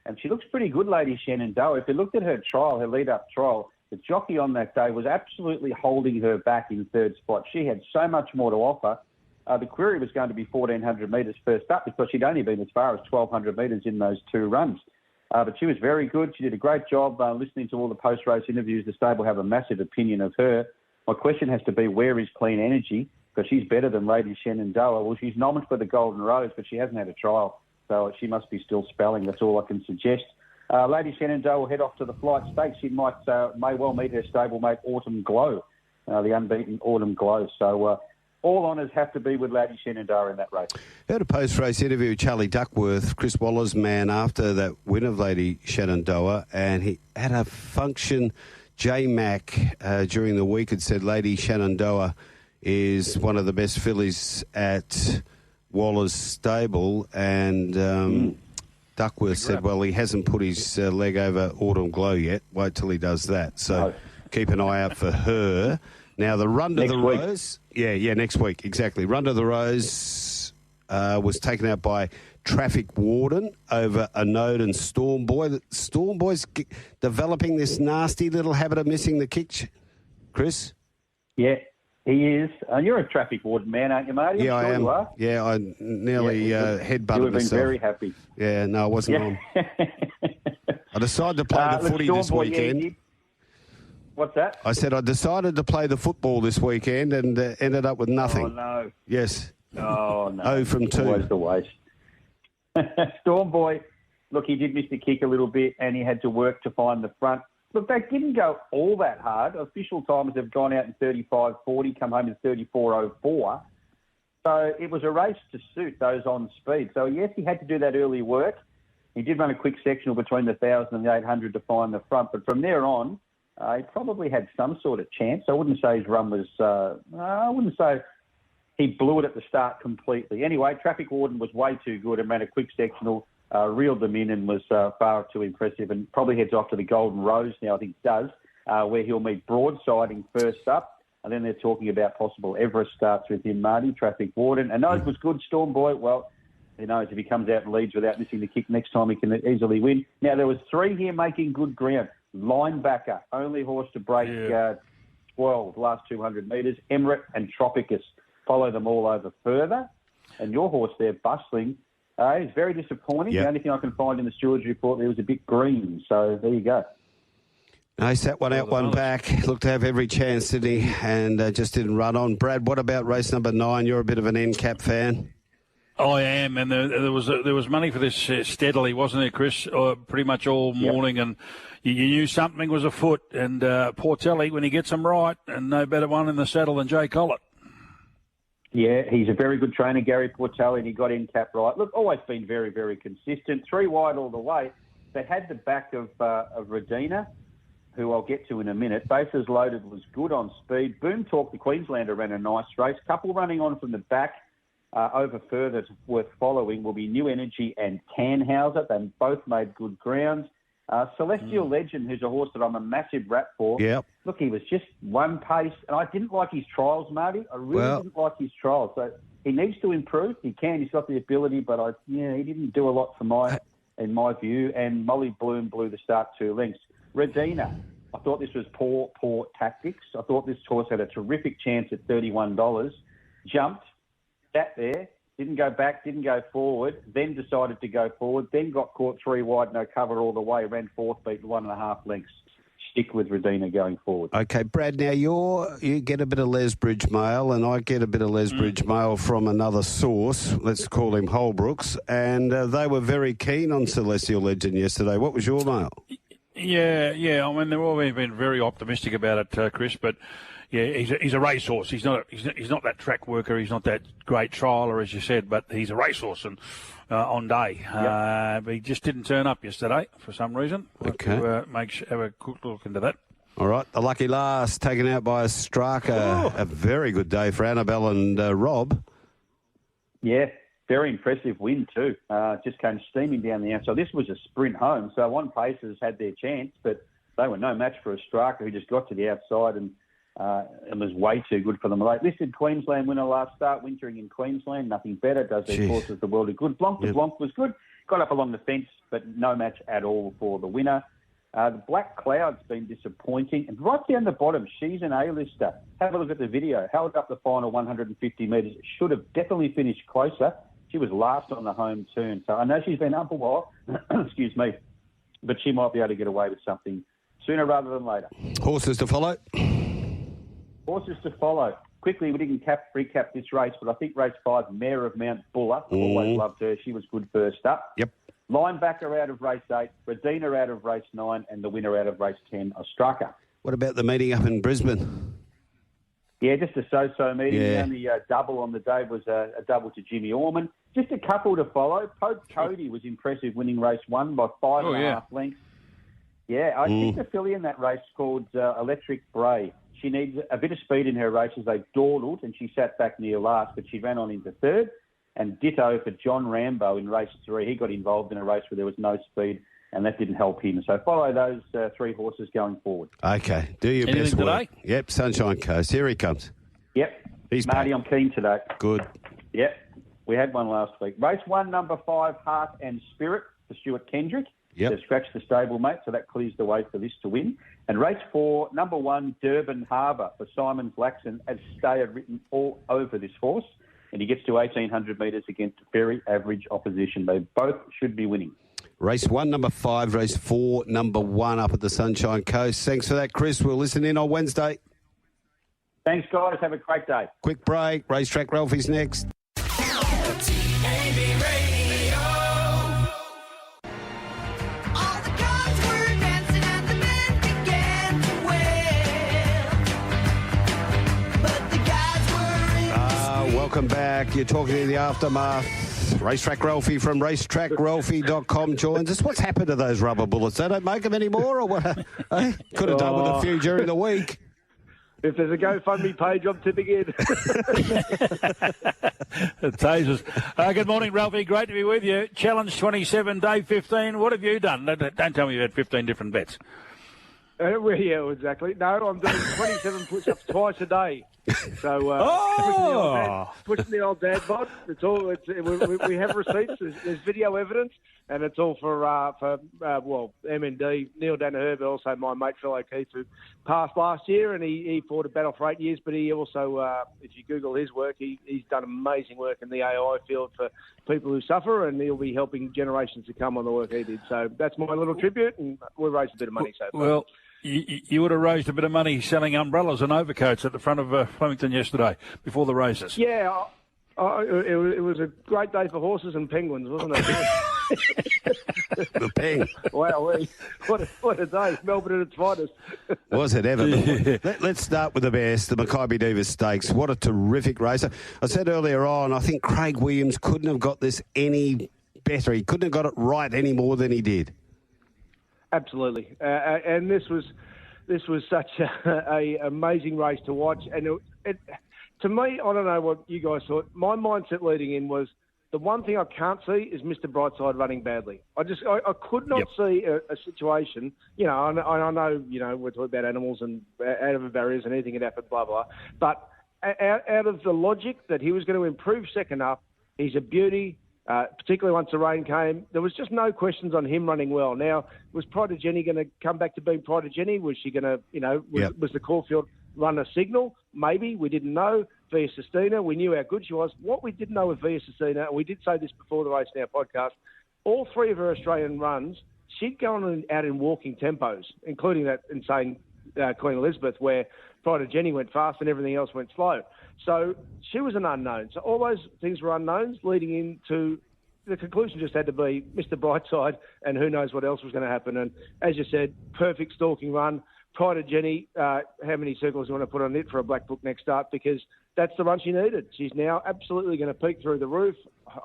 and she looks pretty good, Lady Shenandoah. If you looked at her trial, her lead-up trial, the jockey on that day was absolutely holding her back in third spot. She had so much more to offer. The query was going to be 1,400 metres first up because she'd only been as far as 1,200 metres in those 2 runs. But she was very good. She did a great job listening to all the post-race interviews. The stable have a massive opinion of her. My question has to be, where is Clean Energy? Because she's better than Lady Shenandoah. Well, she's nominated for the Golden Rose, but she hasn't had a trial, so she must be still spelling. That's all I can suggest. Lady Shenandoah will head off to the Flight Stakes. She may well meet her stablemate Autumn Glow, the unbeaten Autumn Glow. So all honours have to be with Lady Shenandoah in that race. Heard a post-race interview with Charlie Duckworth, Chris Waller's man, after that win of Lady Shenandoah, and he had a function. J-Mac during the week had said Lady Shenandoah is one of the best fillies at Waller's stable, and Duckworth said, well, he hasn't put his leg over Autumn Glow yet. Wait till he does that. So keep an eye out for her. Now, the Run to the Rose. Yeah, next week, exactly. Run to the Rose was taken out by Traffic Warden over Anode and Storm Boy. Storm Boy's developing this nasty little habit of missing the kick, Chris? Yeah, he is. You're a Traffic Warden man, aren't you, Marty? Yeah, I am. You are. Yeah, I nearly headbutted myself. You have been very happy. Yeah, no, I wasn't on. I decided to play the footy this weekend. Yeah, what's that? I said I decided to play the football this weekend and ended up with nothing. Oh, no. Yes. Oh, no. 0 from 2. Always the waste. Storm Boy, look, he did miss the kick a little bit and he had to work to find the front. Look, they didn't go all that hard. Official timers have gone out in 35.40, come home in 34.04. So it was a race to suit those on speed. So, yes, he had to do that early work. He did run a quick sectional between the 1,000 and the 800 to find the front, but from there on, he probably had some sort of chance. I wouldn't say his run was. I wouldn't say he blew it at the start completely. Anyway, Traffic Warden was way too good and ran a quick sectional, reeled them in and was far too impressive, and probably heads off to the Golden Rose now, I think does, where he'll meet Broadsiding first up. And then they're talking about possible Everest starts with him, Marty, Traffic Warden. And Nose was good, Storm Boy. Well, who knows, if he comes out and leads without missing the kick next time, he can easily win. Now, there was 3 here making good ground. Linebacker, only horse to break 12, last 200 metres. Emirate and Tropicus follow them all over further. And your horse there, Bustling, is very disappointing. Yep. The only thing I can find in the steward's report, there was a bit green. So there you go. No, he sat one out, one back. Looked to have every chance, didn't he? And just didn't run on. Brad, what about race number 9? You're a bit of an NCAP fan. I am, and there was money for this steadily, wasn't there, Chris? Pretty much all morning, and you knew something was afoot. And Portelli, when he gets them right, and no better one in the saddle than Jay Collett. Yeah, he's a very good trainer, Gary Portelli, and he got NCAP right. Look, always been very, very consistent. 3 wide all the way. They had the back of Radina, who I'll get to in a minute. Bases Loaded was good on speed. Boom Talk, the Queenslander, ran a nice race. Couple running on from the back. Over further worth following will be New Energy and Tannhauser. They both made good grounds. Celestial Legend, who's a horse that I'm a massive rat for. Yep. Look, he was just one pace, and I didn't like his trials, Marty. I really didn't like his trials. So he needs to improve. He can. He's got the ability, but he didn't do a lot in my view. And Molly Bloom blew the start 2 lengths. Redina, I thought this was poor tactics. I thought this horse had a terrific chance at $31. Jumped, sat there, didn't go back, didn't go forward, then decided to go forward, then got caught 3 wide, no cover all the way, ran 4th, beat 1.5 lengths. Stick with Redina going forward. Okay, Brad, now you get a bit of Lesbridge mail, and I get a bit of Lesbridge mail from another source, let's call him Holbrooks, and they were very keen on Celestial Legend yesterday. What was your mail? Yeah. I mean, they've all been very optimistic about it, Chris. But yeah, he's a racehorse. He's not that track worker. He's not that great trialer, as you said. But he's a racehorse and on day. But he just didn't turn up yesterday for some reason. Okay. Have a quick look into that. All right. The lucky last taken out by Straka. A very good day for Annabelle and Rob. Yeah. Very impressive win too. Just came steaming down the outside. This was a sprint home, so One Paces had their chance, but they were no match for a striker who just got to the outside and was way too good for them. Late listed Queensland winner last start, wintering in Queensland. Nothing better. Does their horses the world of good. Blanc de Blanc was good. Got up along the fence, but no match at all for the winner. The Black Cloud's been disappointing. And right down the bottom, she's an A-lister. Have a look at the video. Held up the final 150 metres. Should have definitely finished closer. She was last on the home turn. So I know she's been up a while, excuse me, but she might be able to get away with something sooner rather than later. Horses to follow? Horses to follow. Quickly, we didn't recap this race, but I think race 5, Mare of Mount Buller. I've always loved her. She was good first up. Yep. Linebacker out of race 8, Redina out of race 9, and the winner out of race 10, Ostraka. What about the meeting up in Brisbane? Yeah, just a so-so meeting. The only double on the day was a double to Jimmy Orman. Just a couple to follow. Pope Cody was impressive, winning race 1 by 5.5 lengths. Yeah, I think the filly in that race called Electric Bray. She needs a bit of speed in her races. They dawdled, and she sat back near last, but she ran on into 3rd. And ditto for John Rambo in race 3. He got involved in a race where there was no speed, and that didn't help him. So follow those 3 horses going forward. Okay. Do your best work. Today? Yep, Sunshine Coast. Here he comes. Yep. Marty, I'm keen today. Good. Yep. We had one last week. Race 1, number 5, Heart and Spirit for Stuart Kendrick. Yep. They've scratched the stablemate, so that clears the way for this to win. And race 4, number 1, Durban Harbour for Simon Blackson, as Stay had written all over this horse. And he gets to 1,800 metres against very average opposition. They both should be winning. Race 1, number 5. Race 4, number 1 up at the Sunshine Coast. Thanks for that, Chris. We'll listen in on Wednesday. Thanks, guys. Have a great day. Quick break. Racetrack Ralphy's next. Welcome back. You're talking in the aftermath Racetrack Ralphy from racetrackralphy.com joins us. What's happened to those rubber bullets? They don't make them anymore, or what? Could have done with a few during the week. If there's a GoFundMe page, I'm tipping in. Tasers. Good morning, Ralphie. Great to be with you. Challenge 27, day 15. What have you done? Don't tell me you had 15 different bets. Well, yeah, exactly. No, I'm doing 27 push-ups twice a day. So pushing the old dad bod. It's all. We have receipts. There's video evidence, and it's all for MND, Neil Danaher, but also my mate Phil O'Keefe, who passed last year, and he fought a battle for 8 years. But he also, if you Google his work, he's done amazing work in the AI field for people who suffer, and he'll be helping generations to come on the work he did. So that's my little tribute, and we raised a bit of money so far. Well, you would have raised a bit of money selling umbrellas and overcoats at the front of Flemington yesterday before the races. Yeah, it was a great day for horses and penguins, wasn't it? The peng. Wow, what a day. Melbourne at its finest. Was it ever? Let's start with the best, the Mackay Divas Stakes. What a terrific race. I said earlier on, I think Craig Williams couldn't have got this any better. He couldn't have got it right any more than he did. Absolutely, and this was such a amazing race to watch. And it, to me, I don't know what you guys thought. My mindset leading in was the one thing I can't see is Mr. Brightside running badly. I could not see a situation. You know, I know we're talking about animals and out of the barriers and anything can happen, blah blah. But out of the logic that he was going to improve second up, he's a beauty. Particularly once the rain came, there was just no questions on him running well. Now, was Pride of Jenny going to come back to being Pride of Jenny? Was she going to, was the Caulfield run a signal? Maybe. We didn't know. Via Sistina, we knew how good she was. What we did know with Via Sistina, and we did say this before the race in our podcast, all three of her Australian runs, she'd gone out in walking tempos, including that insane Queen Elizabeth, where Pride of Jenny went fast and everything else went slow. So she was an unknown. So all those things were unknowns leading into the conclusion just had to be Mr. Brightside, and who knows what else was going to happen. And as you said, perfect stalking run. Pride of Jenny, how many circles do you want to put on it for a black book next start? Because that's the run she needed. She's now absolutely going to peak through the roof.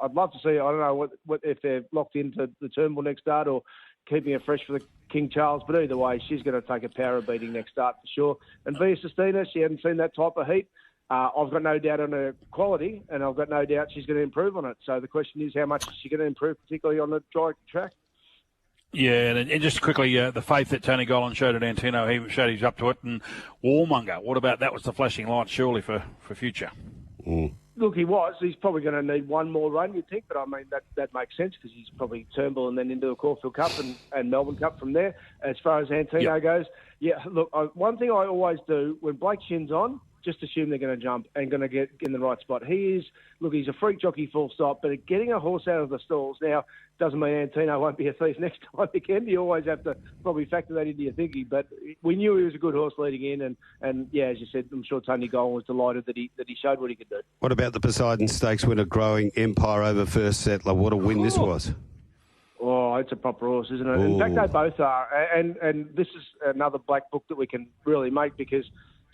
I'd love to see, I don't know what if they're locked into the Turnbull next start or keeping her fresh for the King Charles, but either way, she's going to take a power beating next start for sure. And Via Sistina, she hadn't seen that type of heat. I've got no doubt on her quality, and I've got no doubt she's going to improve on it. So the question is, how much is she going to improve, particularly on the dry track? Yeah, and just quickly, the faith that Tony Gollan showed at Antino, he showed he's up to it. And Warmonger, what about that? Was the flashing light surely for future? Look, he was. He's probably going to need one more run, you'd think, but I mean, that makes sense because he's probably Turnbull and then into the Caulfield Cup and Melbourne Cup from there. As far as Antino goes, yeah, look, one thing I always do, when Blake Shin's on, just assume they're going to jump and going to get in the right spot. He's a freak jockey full stop, but getting a horse out of the stalls now doesn't mean Antino won't be a thief next time again. You always have to probably factor that into your thinking, but we knew he was a good horse leading in, and yeah, as you said, I'm sure Tony Gollan was delighted that he showed what he could do. What about the Poseidon Stakes winner, Growing Empire over First Settler? What a win this was. Oh, it's a proper horse, isn't it? In fact, they both are, and this is another black book that we can really make because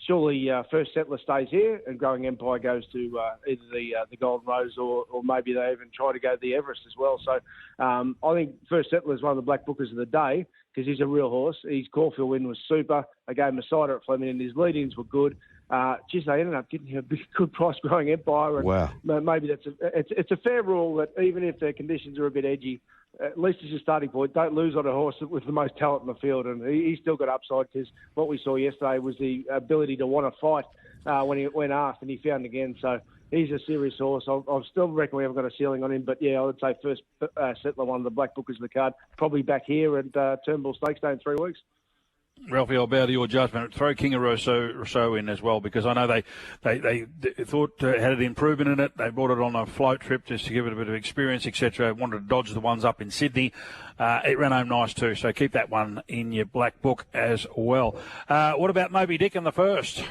surely First Settler stays here and Growing Empire goes to either the Golden Rose or maybe they even try to go to the Everest as well. So I think First Settler is one of the black bookers of the day because he's a real horse. His Caulfield win was super. I gave him a cider at Flemington. His lead-ins were good. They ended up getting a good price Growing Empire. And wow. Maybe it's a fair rule that even if their conditions are a bit edgy, at least as your starting point, don't lose on a horse with the most talent in the field. And he's still got upside because what we saw yesterday was the ability to want to fight when asked, and he found again. So he's a serious horse. I still reckon we haven't got a ceiling on him, but yeah, I would say First Settler, one of the black bookers of the card, probably back here at Turnbull Stakes Day in 3 weeks. Ralphie, I'll bow to your judgment. Throw King of Rousseau in as well because I know they thought had an improvement in it. They brought it on a float trip just to give it a bit of experience, etc. Wanted to dodge the ones up in Sydney. It ran home nice too, so keep that one in your black book as well. What about Moby Dick in the first?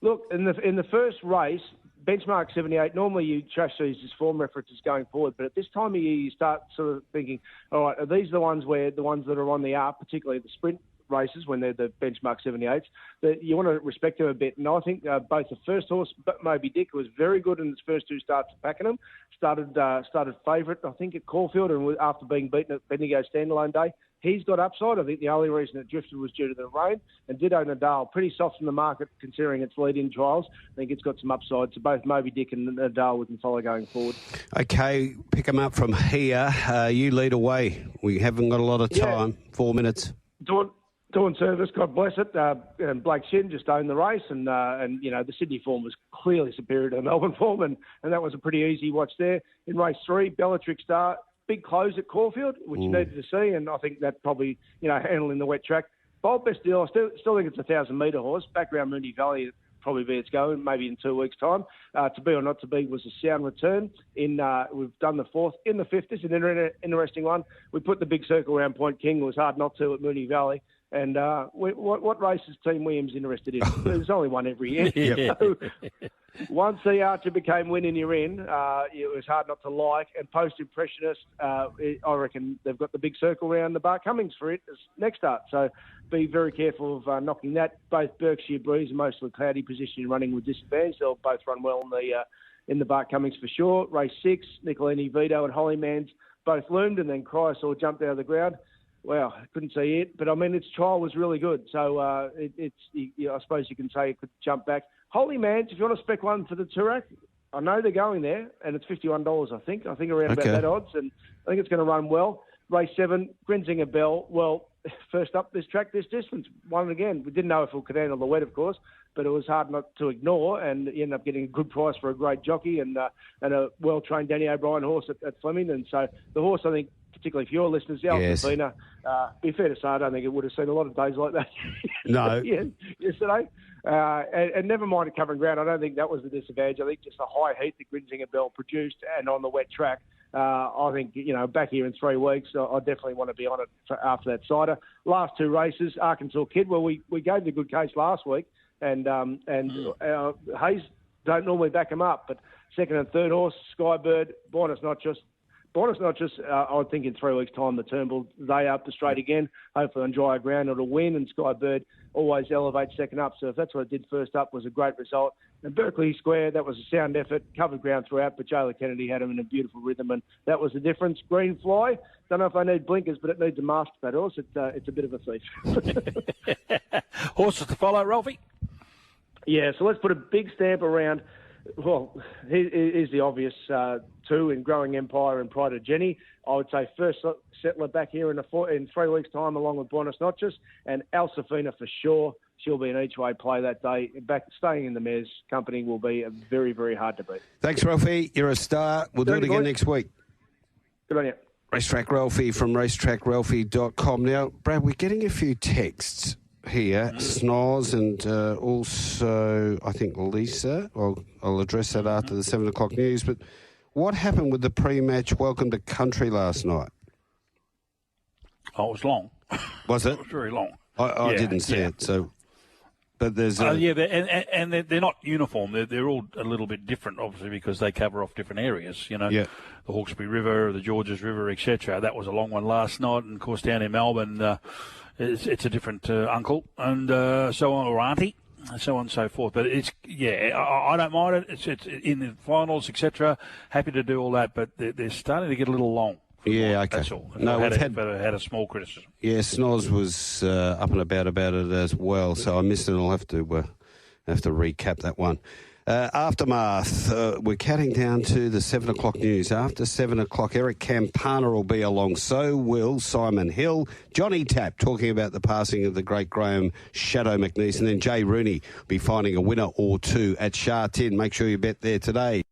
Look, in the first race, benchmark 78, normally you trash these as form references going forward, but at this time of year you start sort of thinking, all right, are these the ones that are on the up, particularly the sprint races when they're the benchmark 78s, that you want to respect them a bit. And I think both the first horse, Moby Dick, was very good in its first 2 starts at Pakenham. Started favourite, I think, at Caulfield, and after being beaten at Bendigo Standalone Day, he's got upside. I think the only reason it drifted was due to the rain. And Ditto Nadal, pretty soft in the market considering its lead-in trials. I think it's got some upside. So both Moby Dick and Nadal we can follow going forward. Okay, pick them up from here. You lead away. We haven't got a lot of time. 4 minutes. Dawn Service, God bless it. And Blake Shin just owned the race, and the Sydney form was clearly superior to the Melbourne form, and that was a pretty easy watch there. In race 3, Bellatrix Star, big close at Caulfield, which you needed to see, and I think that probably, handling the wet track. Bold Best Deal, I still think it's a 1,000-metre horse. Back around Moonee Valley, probably be its going, maybe in 2 weeks' time. To Be or Not to Be was a sound return. We've done the 4th. In the 5th is an interesting one. We put the big circle around Point King. It was hard not to at Moonee Valley. And what race is Team Williams interested in? There's only one every year. So once the Archer became Win in Your In, it was hard not to like. And Post Impressionist, I reckon they've got the big circle around the Bar Cummings for it as next start. So be very careful of knocking that. Both Berkshire Breeze and mostly cloudy position running with disadvantage. They'll both run well in the Bar Cummings for sure. Race 6, Nicolini Vito and Hollymans both loomed, and then Chrysler jumped out of the ground. Wow, I couldn't see it. But, its trial was really good. So, I suppose you can say it could jump back. Holy Mans, if you want to spec one for the Toorak, I know they're going there, and it's $51, I think. I think around about that odds, and I think it's going to run well. Race 7, Grinzinger Bell. Well, first up this track, this distance. Won it again. We didn't know if it could handle the wet, of course, but it was hard not to ignore, and you end up getting a good price for a great jockey and a well-trained Danny O'Brien horse at Fleming. And so the horse, I think, particularly for your listeners, Alcapina, be fair to say, I don't think it would have seen a lot of days like that. No. Yesterday. And never mind a covering ground, I don't think that was the disadvantage. I think just the high heat that Grinzinger Bell produced and on the wet track, I think, back here in 3 weeks, I definitely want to be on it after that cider. Last 2 races, Arkansas Kid, well, we gave the good case last week, and Hayes don't normally back him up, but second and third horse, Skybird, Bonus Not Just, I think in 3 weeks' time, the Turnbull, they up the straight again. Hopefully on drier ground, it'll win, and Skybird always elevates second up. So if that's what it did first up, was a great result. And Berkeley Square, that was a sound effort, covered ground throughout, but Jayla Kennedy had him in a beautiful rhythm, and that was the difference. Green Fly, don't know if they need blinkers, but it needs a mask, that horse. It's a bit of a thief. Horses to follow, Ralphie? Yeah, so let's put a big stamp around. Well, here's the obvious 2 in Growing Empire and Pride of Jenny. I would say First Settler back here in 3 weeks' time, along with Bonus Notches, and Alsafina for sure. She'll be an each-way play that day. Back staying in the mare's company will be very, very hard to beat. Thanks, Ralphie. You're a star. We'll do it again next week. Good on you. Racetrack Ralphy from racetrackralphy.com. Now, Brad, we're getting a few texts here, Snoz, and also I think Lisa. I'll address that after the 7 o'clock news. But what happened with the pre-match Welcome to Country last night? Oh, it was long. Was it? It was very long. I didn't see it. So, but there's they're not uniform. They're all a little bit different, obviously, because they cover off different areas. The Hawkesbury River, the Georges River, etc. That was a long one last night, and of course down in Melbourne. It's a different uncle and so on, or auntie, and so on and so forth. But I don't mind it. It's in the finals, etc. Happy to do all that, but they're starting to get a little long. Yeah, okay. That's all. No, we've had a small criticism. Yeah, Snoz was up and about it as well, so I missed it. I'll have to recap that one. Aftermath, we're counting down to the 7 o'clock news. After 7 o'clock, Eric Campana will be along. So will Simon Hill. Johnny Tapp talking about the passing of the great Graham Shadow McNeese. And then Jay Rooney will be finding a winner or 2 at Sha Tin. Make sure you bet there today.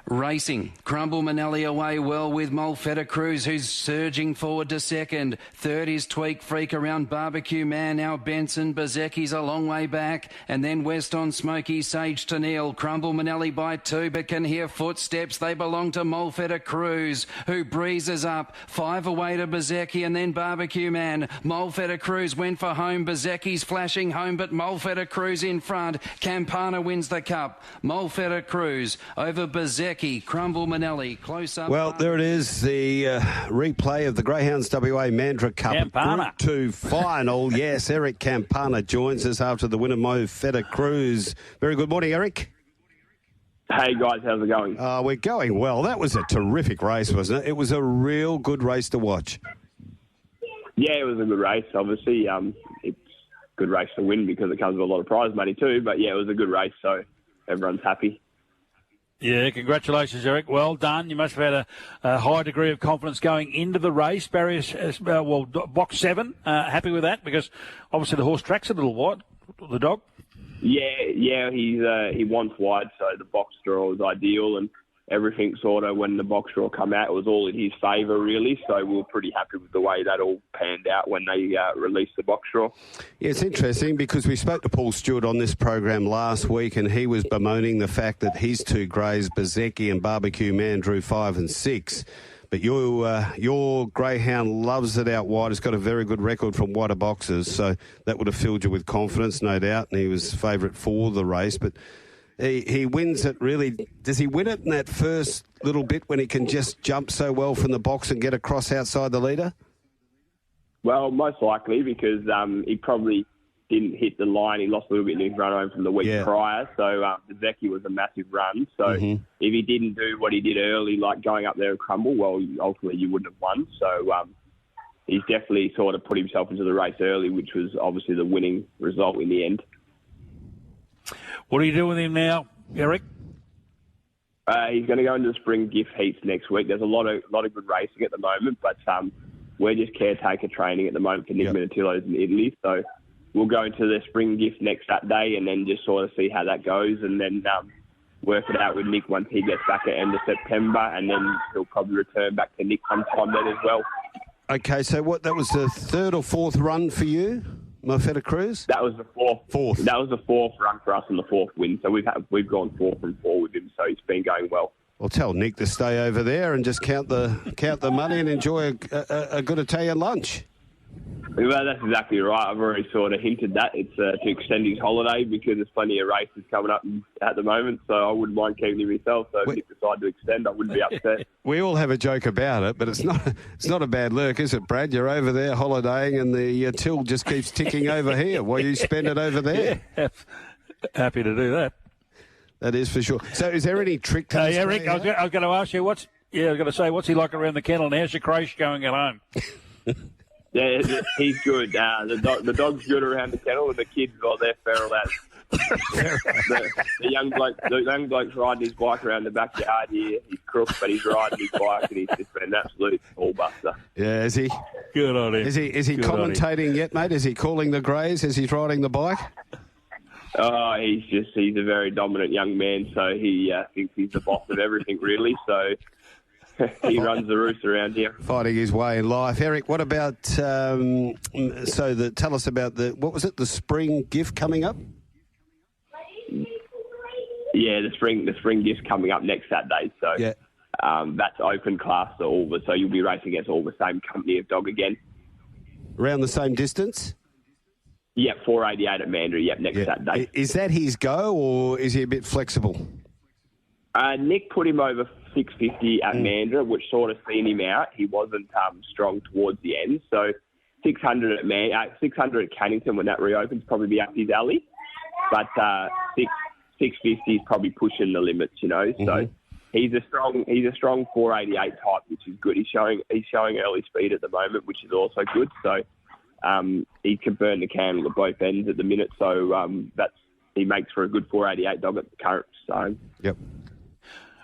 Racing. Crumble Manelli away well with Molfetta Cruz, who's surging forward to second. Third is Tweak Freak around Barbecue Man. Now Benson. Bezecchi's a long way back. And then West on Smoky Sage to Neil. Crumble Manelli by 2, but can hear footsteps. They belong to Molfetta Cruz, who breezes up. 5 away to Bezecchi and then Barbecue Man. Molfetta Cruz went for home. Bezecchi's flashing home, but Molfetta Cruz in front. Campana wins the cup. Molfetta Cruz over Bezecchi. Bazecki, Crumble Manelli, close up. Well, there it is, the replay of the Greyhounds WA Mandurah Cup Campana. Group 2 final. Yes, Eric Campana joins us after the win of Mo Feta Cruz. Very good morning, Eric. Hey guys, how's it going? We're going well. That was a terrific race, wasn't it? It was a real good race to watch. Yeah, it was a good race. Obviously, it's a good race to win because it comes with a lot of prize money too. But yeah, it was a good race, so everyone's happy. Yeah, congratulations, Eric. Well done. You must have had a high degree of confidence going into the race. Barriers, box 7. Happy with that because obviously the horse tracks a little wide. The dog. Yeah, he wants wide, so the box draw was ideal, and everything sort of when the box draw come out, it was all in his favour really. So we were pretty happy with the way that all panned out when they released the box draw. Yeah, it's interesting because we spoke to Paul Stewart on this program last week, and he was bemoaning the fact that his 2 greys, Bazecki and Barbecue Man, drew 5 and 6. But your greyhound loves it out wide. It's got a very good record from wider boxes, so that would have filled you with confidence, no doubt. And he was favourite for the race. But he wins it really. Does he win it in that first little bit when he can just jump so well from the box and get across outside the leader? Well, most likely because he probably didn't hit the line. He lost a little bit in his run home from the week prior. So Bazecki was a massive run. So if he didn't do what he did early, like going up there and crumble, well, ultimately you wouldn't have won. So he's definitely sort of put himself into the race early, which was obviously the winning result in the end. What are you doing with him now, Eric? He's going to go into the spring gift heats next week. There's a lot of good racing at the moment, but we're just caretaker training at the moment for Nick Minatilo's in Italy. So we'll go into the spring gift next Saturday and then just sort of see how that goes and then work it out with Nick once he gets back at end of September, and then he'll probably return back to Nick sometime then as well. Okay, so that was the 3rd or 4th run for you, Mo Feta Cruz? That was the 4th. That was the 4th run for us and the 4th win. So we've gone 4 from 4 with him, so he's been going well. Well, tell Nick to stay over there and just count the money and enjoy a good Italian lunch. Well, that's exactly right. I've already sort of hinted that. It's to extend his holiday because there's plenty of races coming up at the moment, so I wouldn't mind keeping him myself. So if Nick decided to extend, I wouldn't be upset. We all have a joke about it, but it's not a bad lurk, is it, Brad? You're over there holidaying and the till just keeps ticking over here while you spend it over there. Yeah, happy to do that. That is for sure. So is there any trick to this? Eric, I was going to ask you, what's he like around the kennel and how's your Croche going at home? Yeah, he's good. The dog's good around the kennel, and the kids, they're feral as. the young bloke's riding his bike around the backyard here. He's crook, but he's riding his bike, and he's just been an absolute ballbuster. Yeah, is he? Good on him. Is he commentating yet, mate? Is he calling the greys as he's riding the bike? Oh, he's a very dominant young man, so he thinks he's the boss of everything, really. So he runs the roost around here. Fighting his way in life. Eric, what about, tell us about the spring gift coming up? Yeah, the spring gift's coming up next Saturday. So that's open class to all, so you'll be racing against all the same company of dog again. Around the same distance? Yep, 488 at Mandurah, next Saturday. Is that his go, or is he a bit flexible? Nick put him over 650 at Mandurah, which sort of seen him out. He wasn't strong towards the end. So 600 at Cannington when that reopens probably be up his alley. But 650 is probably pushing the limits, you know. So he's a strong 488 type, which is good. He's showing early speed at the moment, which is also good. So he can burn the candle at both ends at the minute. So he makes for a good 488 dog at the current time. Yep.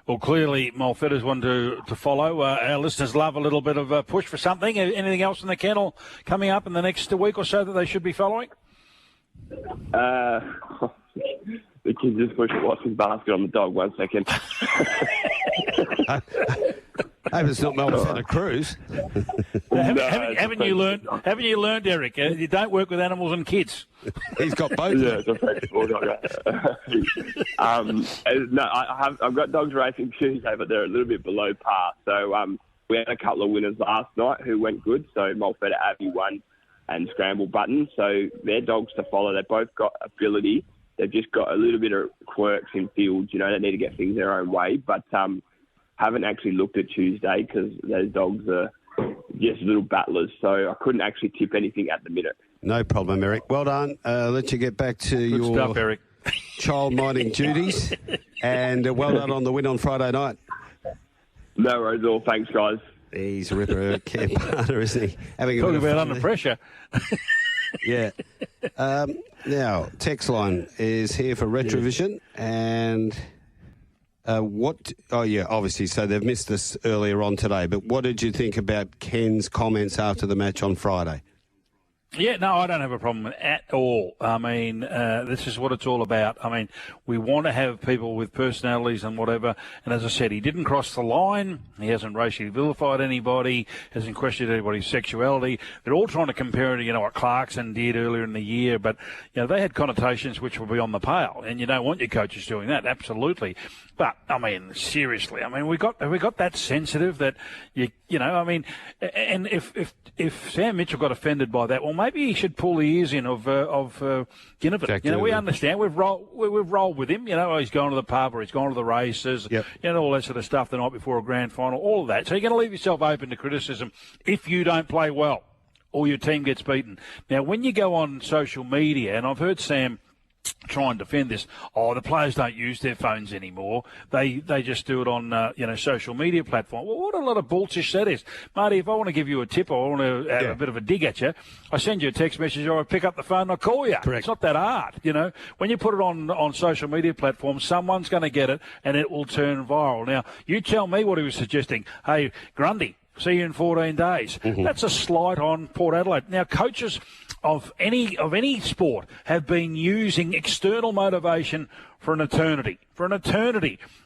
Well, clearly, Molfetta's one to follow. Our listeners love a little bit of a push for something. Anything else in the kennel coming up in the next week or so that they should be following? The kid just pushed a washing basket on the dog. 1 second. I hope it's not Mo Feta Cruz. Haven't you learned, Eric? You don't work with animals and kids. He's got both. Yeah, it's a French bulldog. I've got dogs racing Tuesday, but they're a little bit below par. So we had a couple of winners last night who went good. So Molfetta Abbey won and Scramble Button. So they're dogs to follow. They've both got ability. they've just got a little bit of quirks in fields. You know, they need to get things their own way. But haven't actually looked at Tuesday because those dogs are just little battlers. So I couldn't actually tip anything at the minute. No problem, Eric. Well done. Let you get back to Good your stuff, Eric. child-minding duties. And well done on the win on Friday night. No worries at all. Thanks, guys. He's a ripper Campana, isn't he? Having a Talking bit of about fun under there. pressure. Yeah. Now, text line is here for Retrovision. And what... Oh, yeah, obviously. So they've missed this earlier on today. But what did you think about Ken's comments after the match on Friday? Yeah, no, I don't have a problem with it at all. I mean, this is what it's all about. I mean, we want to have people with personalities and whatever. And as I said, he didn't cross the line. He hasn't racially vilified anybody, hasn't questioned anybody's sexuality. They're all trying to compare it to, what Clarkson did earlier in the year. But, they had connotations which were beyond the pale. And you don't want your coaches doing that, absolutely. But, I mean, seriously, have we got that sensitive that, and if Sam Mitchell got offended by that, well, maybe he should pull the ears in of Ginnivan. We understand. We've rolled with him. He's gone to the pub or he's gone to the races. Yep. All that sort of stuff the night before a grand final, all of that. So you're going to leave yourself open to criticism if you don't play well or your team gets beaten. Now, when you go on social media, and I've heard Sam try and defend this. The players don't use their phones anymore. They just do it on social media platform. Well, what a lot of bullshit that is, Marty. If I want to give you a tip or I want to have a bit of a dig at you, I send you a text message or I pick up the phone and I call you. Correct. It's not that hard, When you put it on social media platforms, someone's going to get it and it will turn viral. Now, you tell me what he was suggesting. Hey, Grundy, see you in 14 days. Mm-hmm. That's a slight on Port Adelaide. Now, coaches of any sport have been using external motivation for an eternity.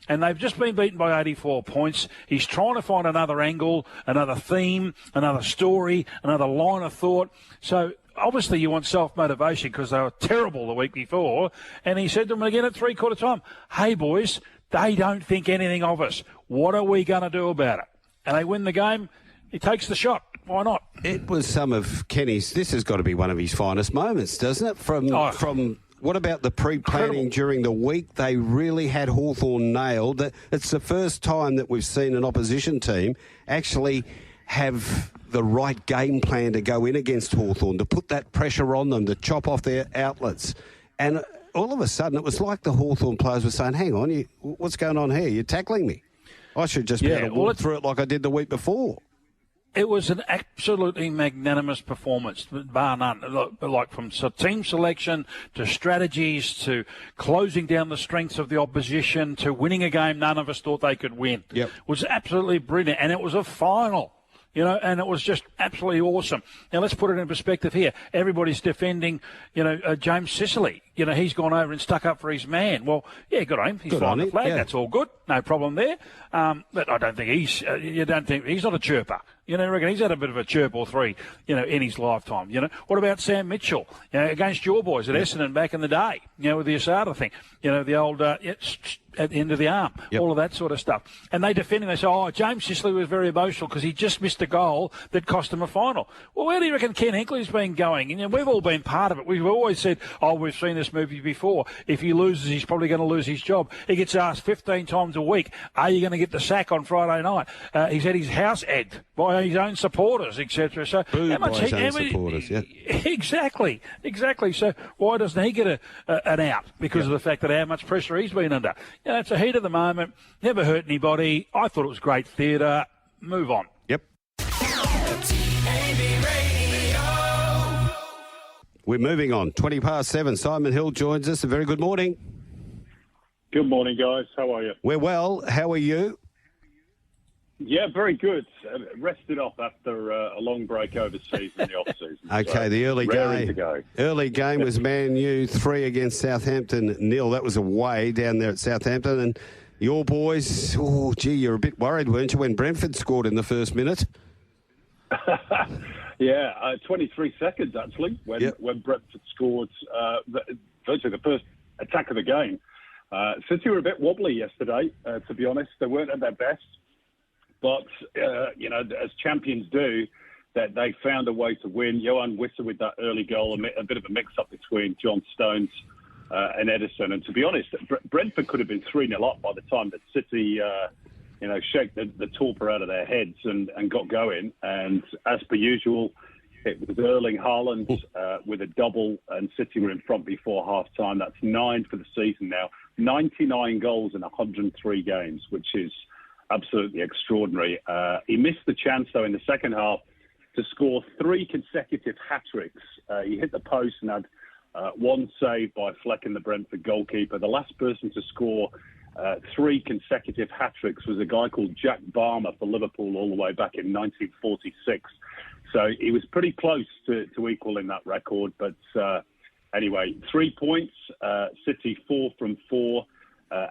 And they've just been beaten by 84 points. He's trying to find another angle, another theme, another story, another line of thought. So obviously you want self-motivation because they were terrible the week before. And he said to them again at three-quarter time, hey, boys, they don't think anything of us. What are we going to do about it? And they win the game. He takes the shot. Why not? It was some of Kenny's... This has got to be one of his finest moments, doesn't it? From what about the pre-planning during the week? They really had Hawthorn nailed. It's the first time that we've seen an opposition team actually have the right game plan to go in against Hawthorn, to put that pressure on them, to chop off their outlets. And all of a sudden, it was like the Hawthorn players were saying, hang on, what's going on here? You're tackling me. I should just be able to walk through it like I did the week before. It was an absolutely magnanimous performance, bar none. Like from team selection to strategies to closing down the strengths of the opposition to winning a game none of us thought they could win. Yep. It was absolutely brilliant. And it was a final. And it was just absolutely awesome. Now, let's put it in perspective here. Everybody's defending, James Sicily. He's gone over and stuck up for his man. Well, yeah, good on him. He's flying the flag. Yeah. That's all good. No problem there. But I don't think he's not a chirper. I reckon he's had a bit of a chirp or three, in his lifetime. What about Sam Mitchell, against your boys at Essendon back in the day, with the Asada thing, the old at the end of the arm, all of that sort of stuff. And they defend him. They say, James Sicily was very emotional because he just missed a goal that cost him a final. Well, where do you reckon Ken Hinkley's been going? And we've all been part of it. We've always said, we've seen this movie before. If he loses, he's probably going to lose his job. He gets asked 15 times a week, are you going to get the sack on Friday night? He's had his house egged by his own supporters, etc. So how much by his own supporters, yeah. Exactly. So why doesn't he get an out? Because of the fact that how much pressure he's been under. It's a heat of the moment. Never hurt anybody. I thought it was great theatre. Move on. Yep. We're moving on. 7:20. Simon Hill joins us. A very good morning. Good morning, guys. How are you? We're well. How are you? Yeah, very good. Rested off after a long break overseas in the off-season. Okay, so the early raring game. To go. Early game was Man U 3 against Southampton 0. That was away down there at Southampton. And your boys, you're a bit worried, weren't you, when Brentford scored in the first minute? 23 seconds, actually, when Brentford scored virtually the first attack of the game. City were a bit wobbly yesterday, to be honest. They weren't at their best. But, as champions do, that they found a way to win. Johan Wissa with that early goal, a bit of a mix-up between John Stones and Edison. And to be honest, Brentford could have been 3-0 up by the time that City, shake the torpor out of their heads and got going. And as per usual, it was Erling Haaland with a double, and City were in front before half-time. That's 9 for the season now. 99 goals in 103 games, which is absolutely extraordinary. He missed the chance, though, in the second half to score 3 consecutive hat-tricks. He hit the post and had one save by Flecken, the Brentford goalkeeper. The last person to score 3 consecutive hat-tricks was a guy called Jack Barmer for Liverpool all the way back in 1946. So he was pretty close to equaling that record. But anyway, 3 points, City 4 from 4.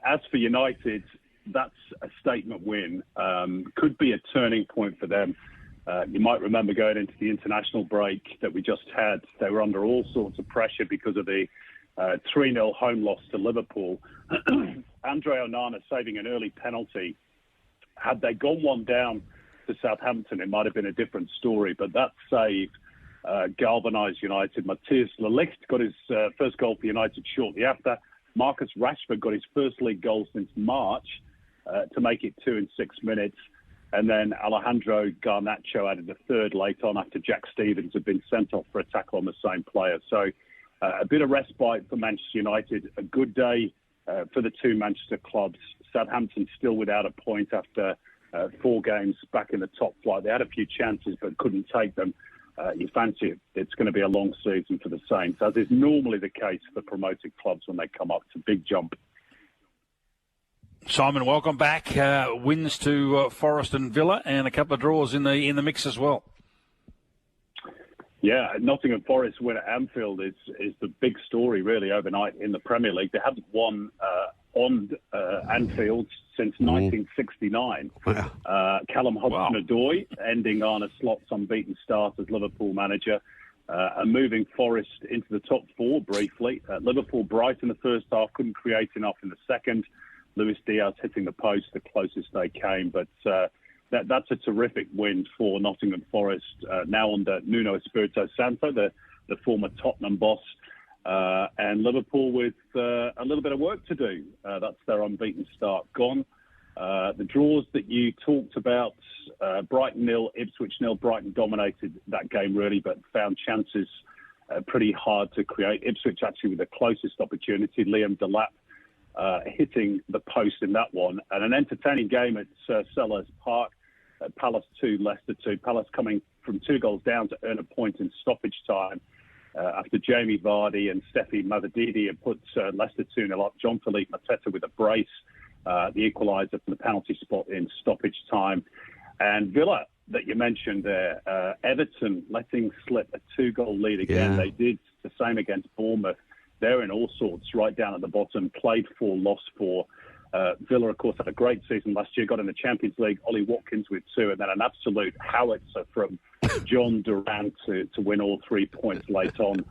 As for United, that's a statement win. Could be a turning point for them. You might remember going into the international break that we just had, they were under all sorts of pressure because of the 3-0 home loss to Liverpool. Andre Onana saving an early penalty. Had they gone one down to Southampton, it might have been a different story, but that save galvanised United. Matthias Ligt got his first goal for United shortly after. Marcus Rashford got his first league goal since March to make it 2 in 6 minutes. And then Alejandro Garnacho added the third late on after Jack Stevens had been sent off for a tackle on the same player. So a bit of respite for Manchester United. A good day for the two Manchester clubs. Southampton still without a point after 4 games back in the top flight. They had a few chances but couldn't take them. You fancy it's going to be a long season for the Saints, as is normally the case for promoted clubs when they come up. It's a big jump. Simon, welcome back. Wins to Forest and Villa, and a couple of draws in the mix as well. Yeah, Nottingham Forest win at Anfield is the big story really overnight in the Premier League. They haven't won on Anfield since 1969. Wow. Callum Hudson-Odoi ending Arne Slot's unbeaten start as Liverpool manager and moving Forest into the top 4 briefly. Liverpool bright in the first half, couldn't create enough in the second. Luis Diaz hitting the post, the closest they came. But that's a terrific win for Nottingham Forest, now under Nuno Espirito Santo, the former Tottenham boss. And Liverpool with a little bit of work to do. That's their unbeaten start gone. The draws that you talked about, Brighton 0, Ipswich 0. Brighton dominated that game really, but found chances pretty hard to create. Ipswich actually with the closest opportunity, Liam Delap hitting the post in that one. And an entertaining game at Selhurst Park. Palace 2, Leicester 2. Palace coming from 2 goals down to earn a point in stoppage time after Jamie Vardy and Steffi Mavadidi had put Leicester 2-0 up. Jean-Philippe Mateta with a brace, the equaliser from the penalty spot in stoppage time. And Villa, that you mentioned there, Everton letting slip a 2-goal lead again. Yeah. They did the same against Bournemouth. They're in all sorts, right down at the bottom, played 4, lost 4. Villa, of course, had a great season last year, got in the Champions League. Ollie Watkins with 2, and then an absolute howitzer from John Duran to win all 3 points late on.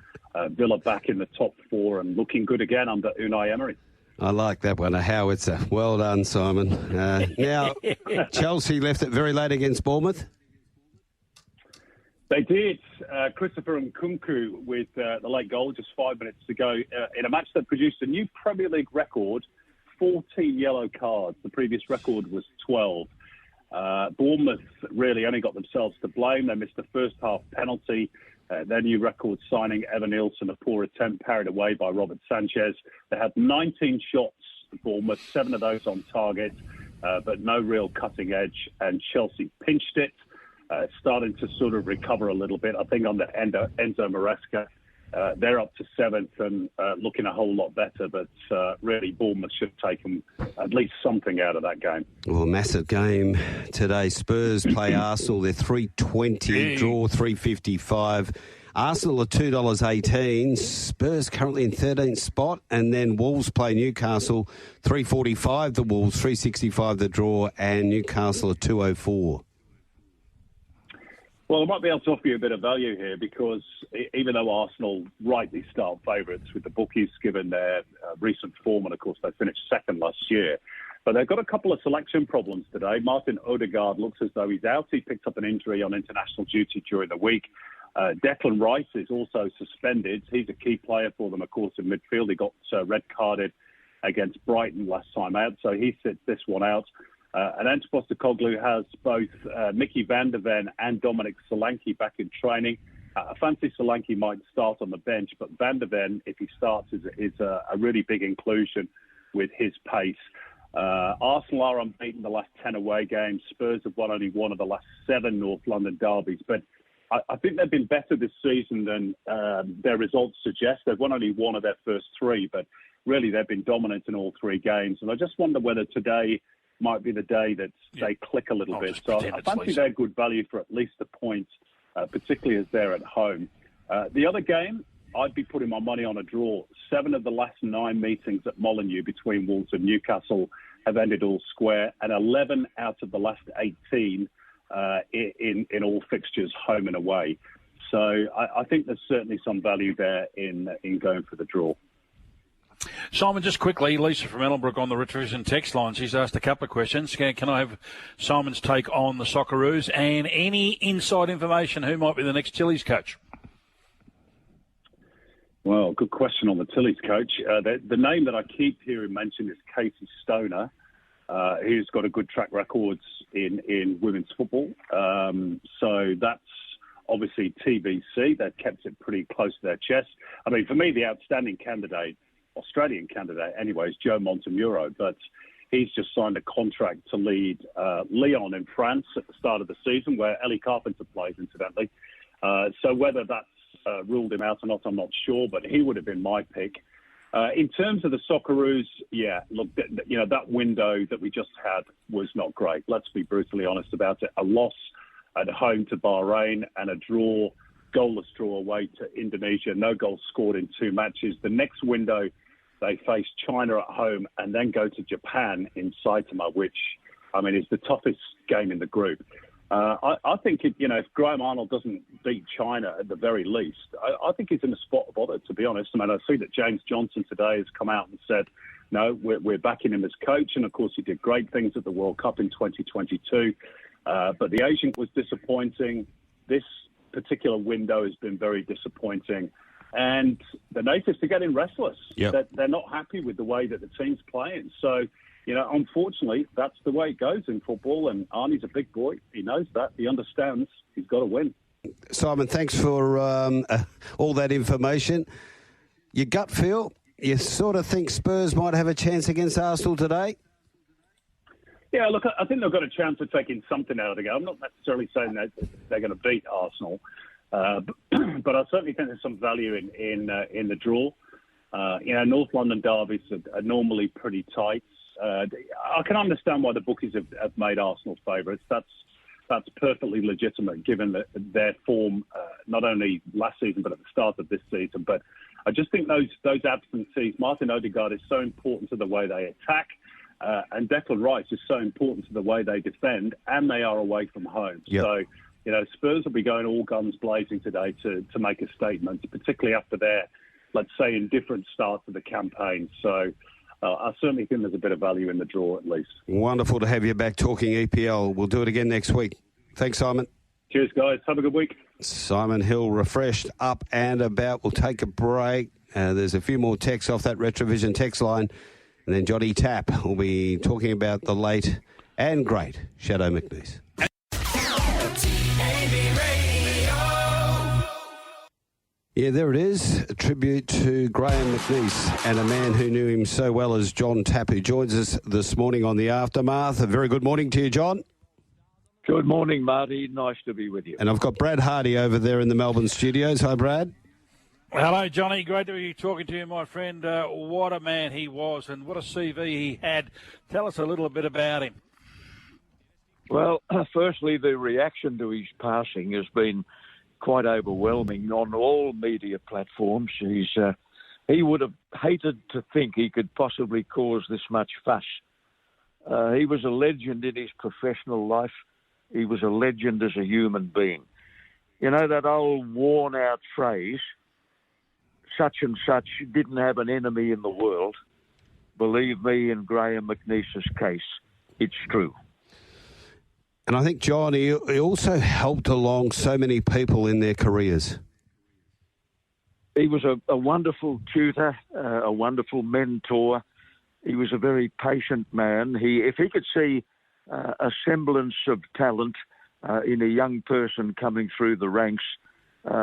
Villa back in the top 4 and looking good again under Unai Emery. I like that one, a howitzer. Well done, Simon. Now, Chelsea left it very late against Bournemouth. They did. Christopher Nkunku with the late goal just 5 minutes to go in a match that produced a new Premier League record, 14 yellow cards. The previous record was 12. Bournemouth really only got themselves to blame. They missed the first half penalty. Their new record signing, Evan Nilsson, a poor attempt carried away by Robert Sanchez. They had 19 shots, Bournemouth, 7 of those on target, but no real cutting edge. And Chelsea pinched it. Starting to sort of recover a little bit. I think under Enzo Maresca, they're up to 7th and looking a whole lot better. But really, Bournemouth should have taken at least something out of that game. Well, massive game today. Spurs play Arsenal. They're 3.20, draw 3.55. Arsenal are $2.18. Spurs currently in 13th spot. And then Wolves play Newcastle, 3.45 the Wolves, 3.65 the draw, and Newcastle are 2.04. Well, I might be able to offer you a bit of value here because even though Arsenal rightly start favourites with the bookies given their recent form, and of course they finished second last year, but they've got a couple of selection problems today. Martin Odegaard looks as though he's out. He picked up an injury on international duty during the week. Declan Rice is also suspended. He's a key player for them, of course, in midfield. He got red-carded against Brighton last time out, so he sits this one out. And Ange Postecoglou has both Mickey van der Ven and Dominic Solanke back in training. I fancy Solanke might start on the bench, but van der Ven, if he starts, is a really big inclusion with his pace. Arsenal are unbeaten the last 10 away games. Spurs have won only one of the last 7 North London derbies. But I think they've been better this season than their results suggest. They've won only one of their first 3, but really they've been dominant in all 3 games. And I just wonder whether today might be the day that they click a little bit. So I fancy they're good value for at least a point, particularly as they're at home. The other game, I'd be putting my money on a draw. 7 of the last 9 meetings at Molineux between Wolves and Newcastle have ended all square, and 11 out of the last 18 in all fixtures, home and away. So I think there's certainly some value there in going for the draw. Simon, just quickly, Lisa from Ellenbrook on the Retrovision text line. She's asked a couple of questions. Can I have Simon's take on the Socceroos and any inside information who might be the next Tillies coach? Well, good question on the Tillies coach. The name that I keep hearing mentioned is Casey Stoner, who's got a good track record in women's football. So that's obviously TBC. They've kept it pretty close to their chest. I mean, for me, the outstanding candidate, Australian candidate anyway, is Joe Montemuro, but he's just signed a contract to lead Lyon in France at the start of the season, where Ellie Carpenter plays, incidentally. So whether that's ruled him out or not, I'm not sure, but he would have been my pick. In terms of the Socceroos, yeah, look, that window that we just had was not great. Let's be brutally honest about it. A loss at home to Bahrain and a draw, goalless draw away to Indonesia. No goals scored in 2 matches. The next window, they face China at home and then go to Japan in Saitama, which, I mean, is the toughest game in the group. I think, if Graham Arnold doesn't beat China at the very least, I think he's in a spot of bother, to be honest. I mean, I see that James Johnson today has come out and said, no, we're backing him as coach. And, of course, he did great things at the World Cup in 2022. But the Asian was disappointing. This particular window has been very disappointing. And the natives are getting restless. Yep. They're not happy with the way that the team's playing. So, unfortunately, that's the way it goes in football. And Arnie's a big boy. He knows that. He understands. He's got to win. Simon, thanks for all that information. Your gut feel, you sort of think Spurs might have a chance against Arsenal today? Yeah, look, I think they've got a chance of taking something out of the game. I'm not necessarily saying that they're going to beat Arsenal, but I certainly think there's some value in the draw. North London derbies are normally pretty tight. I can understand why the bookies have made Arsenal favourites. That's perfectly legitimate given their form, not only last season but at the start of this season. But I just think those absences, Martin Odegaard is so important to the way they attack. And Declan Rice is so important to the way they defend, and they are away from home. Yep. So, Spurs will be going all guns blazing today to make a statement, particularly after their, let's say, indifferent start to the campaign. So I certainly think there's a bit of value in the draw at least. Wonderful to have you back talking EPL. We'll do it again next week. Thanks, Simon. Cheers, guys. Have a good week. Simon Hill, refreshed, up and about. We'll take a break. There's a few more texts off that Retrovision text line. And then Johnny Tapp will be talking about the late and great Shadow McNeese. Yeah, there it is. A tribute to Graham McNeese and a man who knew him so well as John Tapp, who joins us this morning on The Aftermath. A very good morning to you, John. Good morning, Marty. Nice to be with you. And I've got Brad Hardie over there in the Melbourne studios. Hi, Brad. Hello, Johnny. Great to be talking to you, my friend. What a man he was and what a CV he had. Tell us a little bit about him. Well, firstly, the reaction to his passing has been quite overwhelming on all media platforms. He would have hated to think he could possibly cause this much fuss. He was a legend in his professional life. He was a legend as a human being. You know, that old worn-out phrase, such and such didn't have an enemy in the world. Believe me, in Graham McNeese's case, it's true. And I think, John, he also helped along so many people in their careers. He was a wonderful tutor, a wonderful mentor. He was a very patient man. If he could see a semblance of talent in a young person coming through the ranks,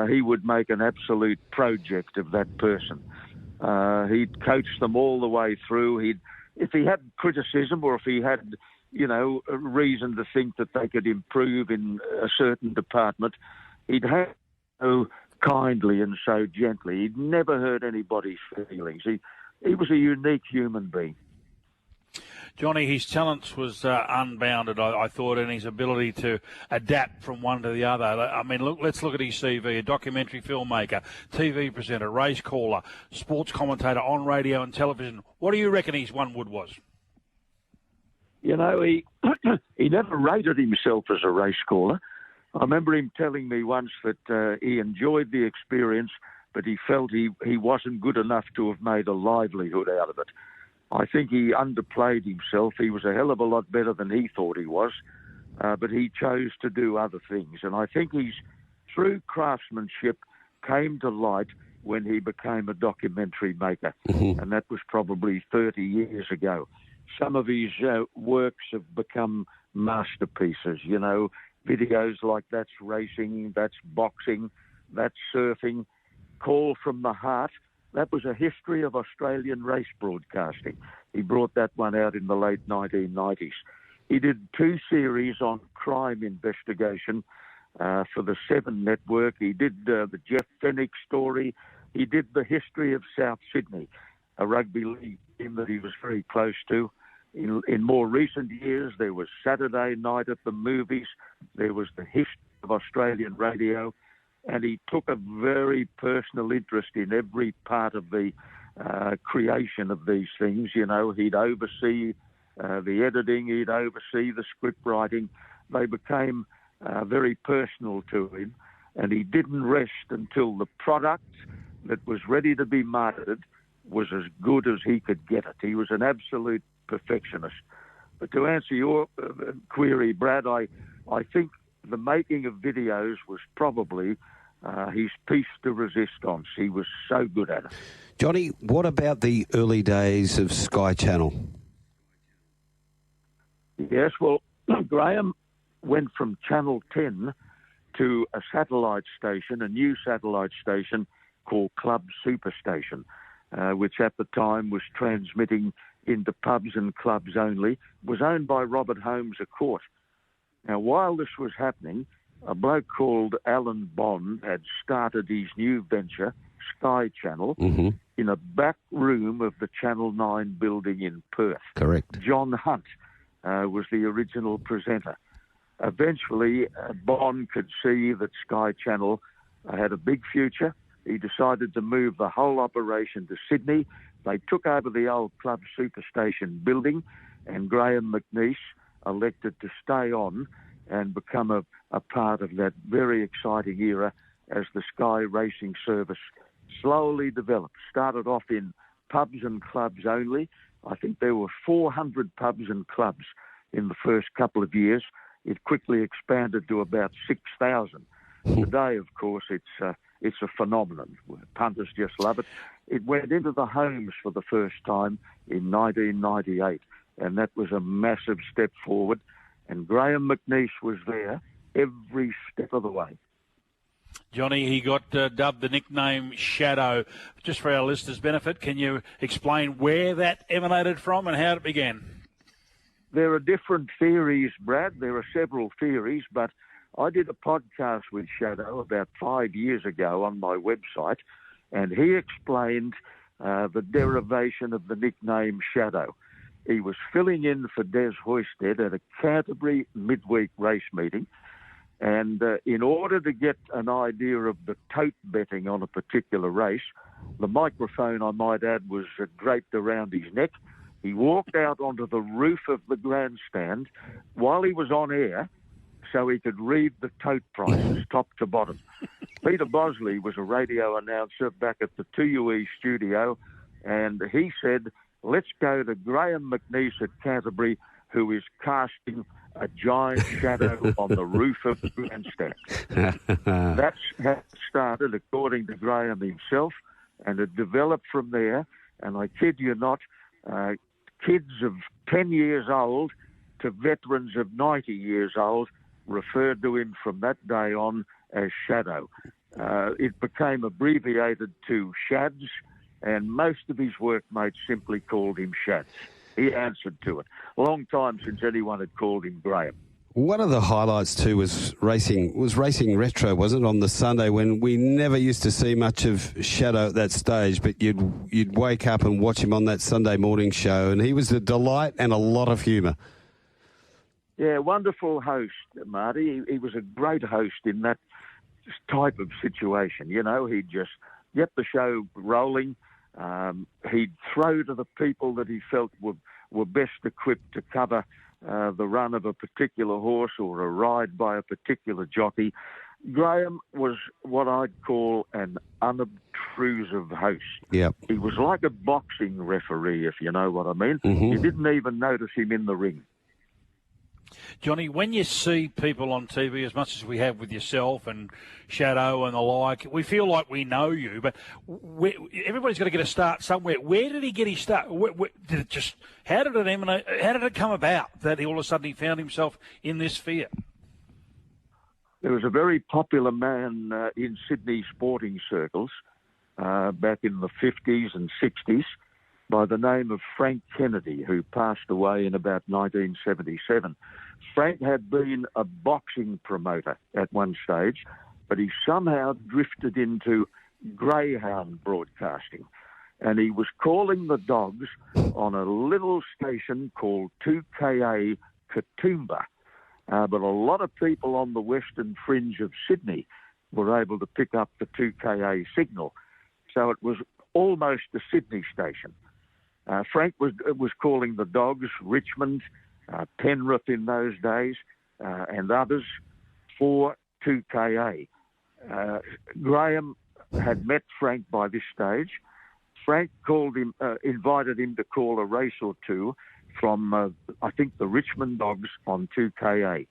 he would make an absolute project of that person. He'd coach them all the way through. If he had criticism or if he had, a reason to think that they could improve in a certain department, he'd have so kindly and so gently. He'd never hurt anybody's feelings. He was a unique human being. Johnny, his talents was unbounded, I thought, and his ability to adapt from one to the other. I mean, let's look at his CV. A documentary filmmaker, TV presenter, race caller, sports commentator on radio and television. What do you reckon his one wood was? He he never rated himself as a race caller. I remember him telling me once that he enjoyed the experience, but he felt he wasn't good enough to have made a livelihood out of it. I think he underplayed himself. He was a hell of a lot better than he thought he was, but he chose to do other things. And I think his true craftsmanship came to light when he became a documentary maker, and that was probably 30 years ago. Some of his works have become masterpieces, videos like That's Racing, That's Boxing, That's Surfing, Call from the Heart. That was a history of Australian race broadcasting. He brought that one out in the late 1990s. He did 2 series on crime investigation for the 7 Network. He did the Jeff Fenwick story. He did the history of South Sydney, a rugby league team that he was very close to. In more recent years, there was Saturday Night at the Movies. There was the history of Australian radio. And he took a very personal interest in every part of the creation of these things. He'd oversee the editing, he'd oversee the script writing. They became very personal to him, and he didn't rest until the product that was ready to be marketed was as good as he could get it. He was an absolute perfectionist. But to answer your query, Brad, I think the making of videos was probably his piece de resistance. He was so good at it. Johnny, what about the early days of Sky Channel? Yes, well, Graham went from Channel 10 to a satellite station, a new satellite station called Club Superstation, which at the time was transmitting into pubs and clubs only, was owned by Robert Holmes a Court. Now, while this was happening, a bloke called Alan Bond had started his new venture, Sky Channel, in a back room of the Channel 9 building in Perth. Correct. John Hunt was the original presenter. Eventually, Bond could see that Sky Channel had a big future. He decided to move the whole operation to Sydney. They took over the old Club Superstation building, and Graham McNeice elected to stay on and become a part of that very exciting era as the Sky Racing service slowly developed. Started off in pubs and clubs only. I think there were 400 pubs and clubs in the first couple of years. It quickly expanded to about 6,000. Today, of course, it's a phenomenon. Punters just love it. It went into the homes for the first time in 1998, and that was a massive step forward. And Graham McNeice was there every step of the way. Johnny, he got dubbed the nickname Shadow. Just for our listeners' benefit, can you explain where that emanated from and how it began? There are different theories, Brad. There are several theories, but I did a podcast with Shadow about 5 years ago on my website, and he explained the derivation of the nickname Shadow. He was filling in for Des Hoisted at a Canterbury midweek race meeting, and in order to get an idea of the tote betting on a particular race, the microphone, I might add, was draped around his neck. He walked out onto the roof of the grandstand while he was on air so he could read the tote prices top to bottom. Peter Bosley was a radio announcer back at the 2UE studio, and he said, let's go to Graham McNeice at Canterbury, who is casting a giant shadow on the roof of the grandstand. That's how it started, according to Graham himself, and it developed from there. And I kid you not, kids of 10 years old to veterans of 90 years old referred to him from that day on as Shadow. It became abbreviated to Shads, and most of his workmates simply called him Shads. He answered to it. A long time since anyone had called him Graham. One of the highlights too was racing retro, wasn't it, on the Sunday, when we never used to see much of Shadow at that stage, but you'd wake up and watch him on that Sunday morning show, and he was a delight and a lot of humour. Yeah, wonderful host, Marty. He was a great host in that type of situation. You know, he'd just get the show rolling. He'd throw to the people that he felt were best equipped to cover the run of a particular horse or a ride by a particular jockey. Graham was what I'd call an unobtrusive host. Yep. He was like a boxing referee, if you know what I mean. Mm-hmm. You didn't even notice him in the ring. Johnny, when you see people on TV, as much as we have with yourself and Shadow and the like, we feel like we know you, but everybody's got to get a start somewhere. Where did he get his start? Did it just? How did it emanate? How did it come about that all of a sudden he found himself in this sphere? There was a very popular man in Sydney sporting circles back in the 50s and 60s by the name of Frank Kennedy, who passed away in about 1977. Frank had been a boxing promoter at one stage, but he somehow drifted into greyhound broadcasting. And he was calling the dogs on a little station called 2KA Katoomba. But a lot of people on the western fringe of Sydney were able to pick up the 2KA signal. So it was almost a Sydney station. Frank was calling the dogs, Richmond, Penrith in those days, and others for 2KA. Graham had met Frank by this stage. Frank called him, invited him to call a race or two from, I think, the Richmond Dogs on 2KA.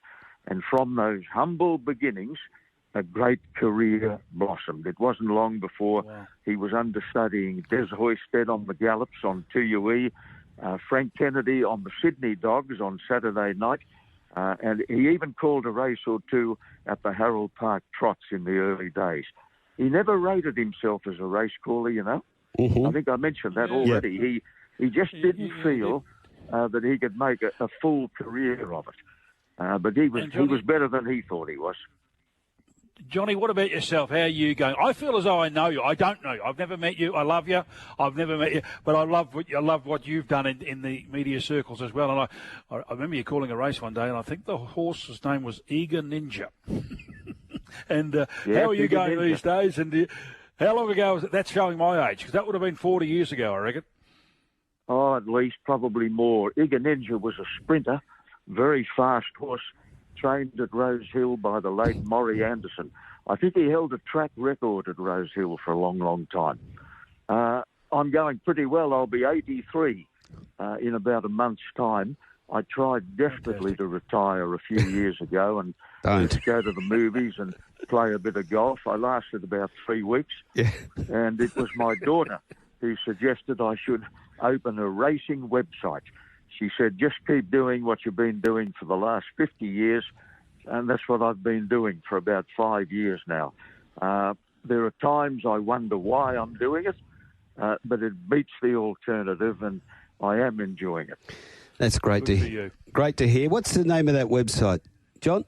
And from those humble beginnings, a great career blossomed. It wasn't long before he was understudying Des Hoisted on the Gallops on 2UE, Frank Kennedy on the Sydney Dogs on Saturday night, and he even called a race or two at the Harold Park Trots in the early days. He never rated himself as a race caller, you know. Mm-hmm. I think I mentioned that already. Yeah. He just didn't feel that he could make a full career of it. But he was better than he thought he was. Johnny, what about yourself? How are you going? I feel as though I know you. I don't know you. I've never met you. I love you. I've never met you, but I love what you've done in the media circles as well. And I remember you calling a race one day, and I think the horse's name was Eager Ninja. And how are you going these days? And how long ago was it? That's showing my age, because that would have been 40 years ago, I reckon. Oh, at least, probably more. Eager Ninja was a sprinter, very fast horse, trained at Rose Hill by the late Maury Anderson. I think he held a track record at Rose Hill for a long, long time. I'm going pretty well. I'll be 83 in about a month's time. I tried desperately to retire a few years ago and just go to the movies and play a bit of golf. I lasted about 3 weeks, and it was my daughter who suggested I should open a racing website. She said, just keep doing what you've been doing for the last 50 years, and that's what I've been doing for about 5 years now. There are times I wonder why I'm doing it, but it beats the alternative, and I am enjoying it. That's great to hear. Great to hear. What's the name of that website, John?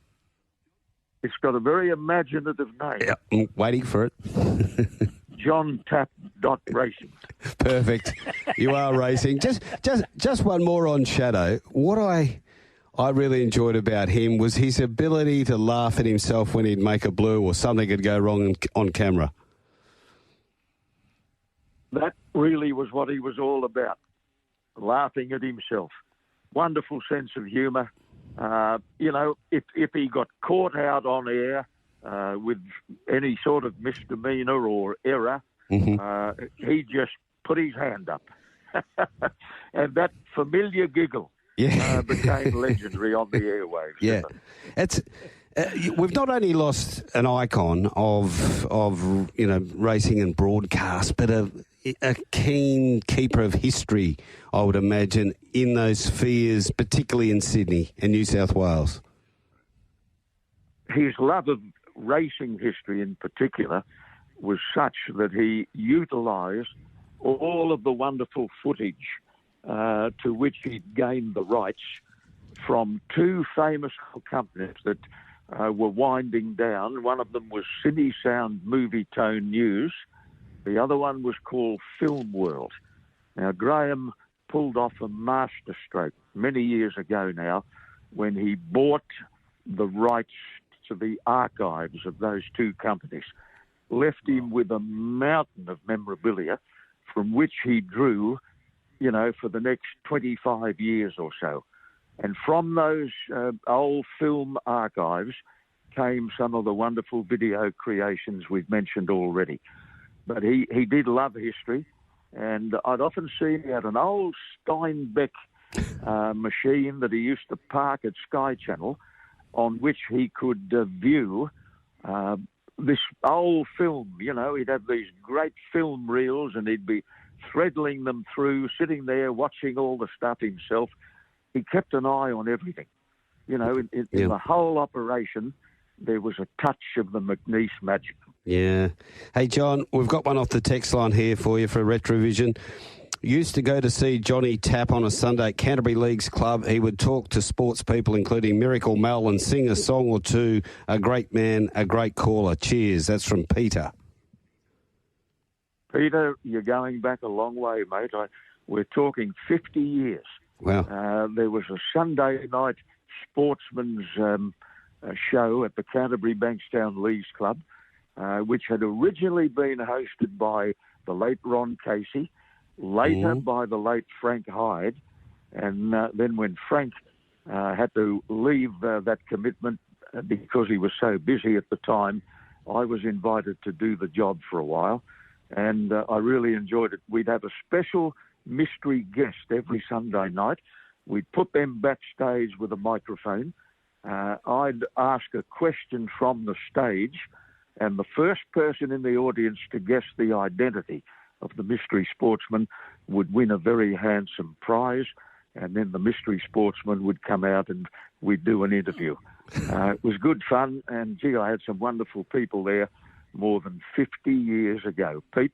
It's got a very imaginative name. Yeah, I'm waiting for it. JohnTapp.racing. Perfect. You are racing. Just one more on Shadow. What I really enjoyed about him was his ability to laugh at himself when he'd make a blue or something could go wrong on camera. That really was what he was all about, laughing at himself. Wonderful sense of humour. If he got caught out on air with any sort of misdemeanour or error, he just put his hand up. And that familiar giggle became legendary on the airwaves. Yeah, it's we've not only lost an icon of racing and broadcast, but a keen keeper of history, I would imagine, in those spheres, particularly in Sydney and New South Wales. His love of racing history in particular was such that he utilised all of the wonderful footage to which he gained the rights from two famous companies that were winding down. One of them was Sydney Sound Movie Tone News. The other one was called Film World. Now, Graham pulled off a masterstroke many years ago now when he bought the rights to the archives of those two companies, left him with a mountain of memorabilia from which he drew, for the next 25 years or so. And from those old film archives came some of the wonderful video creations we've mentioned already. But he did love history, and I'd often seen he had an old Steinbeck machine that he used to park at Sky Channel, on which he could view this old film. He'd have these great film reels, and he'd be threadling them through, sitting there watching all the stuff himself. He kept an eye on everything. In the whole operation, there was a touch of the McNeice magic. Yeah. Hey, John, we've got one off the text line here for you for Retrovision. Used to go to see Johnny Tapp on a Sunday at Canterbury Leagues Club. He would talk to sports people, including Miracle Mel, and sing a song or two. A great man, a great caller. Cheers. That's from Peter. Peter, you're going back a long way, mate. We're talking 50 years. Wow. There was a Sunday night sportsman's show at the Canterbury Bankstown Leagues Club, which had originally been hosted by the late Ron Casey, later by the late Frank Hyde, and then when Frank had to leave that commitment because he was so busy at the time, I was invited to do the job for a while, and I really enjoyed it. We'd have a special mystery guest every Sunday night. We'd put them backstage with a microphone. I'd ask a question from the stage, and the first person in the audience to guess the identity of the mystery sportsman would win a very handsome prize, and then the mystery sportsman would come out and we'd do an interview. It was good fun, and gee, I had some wonderful people there more than 50 years ago. Pete,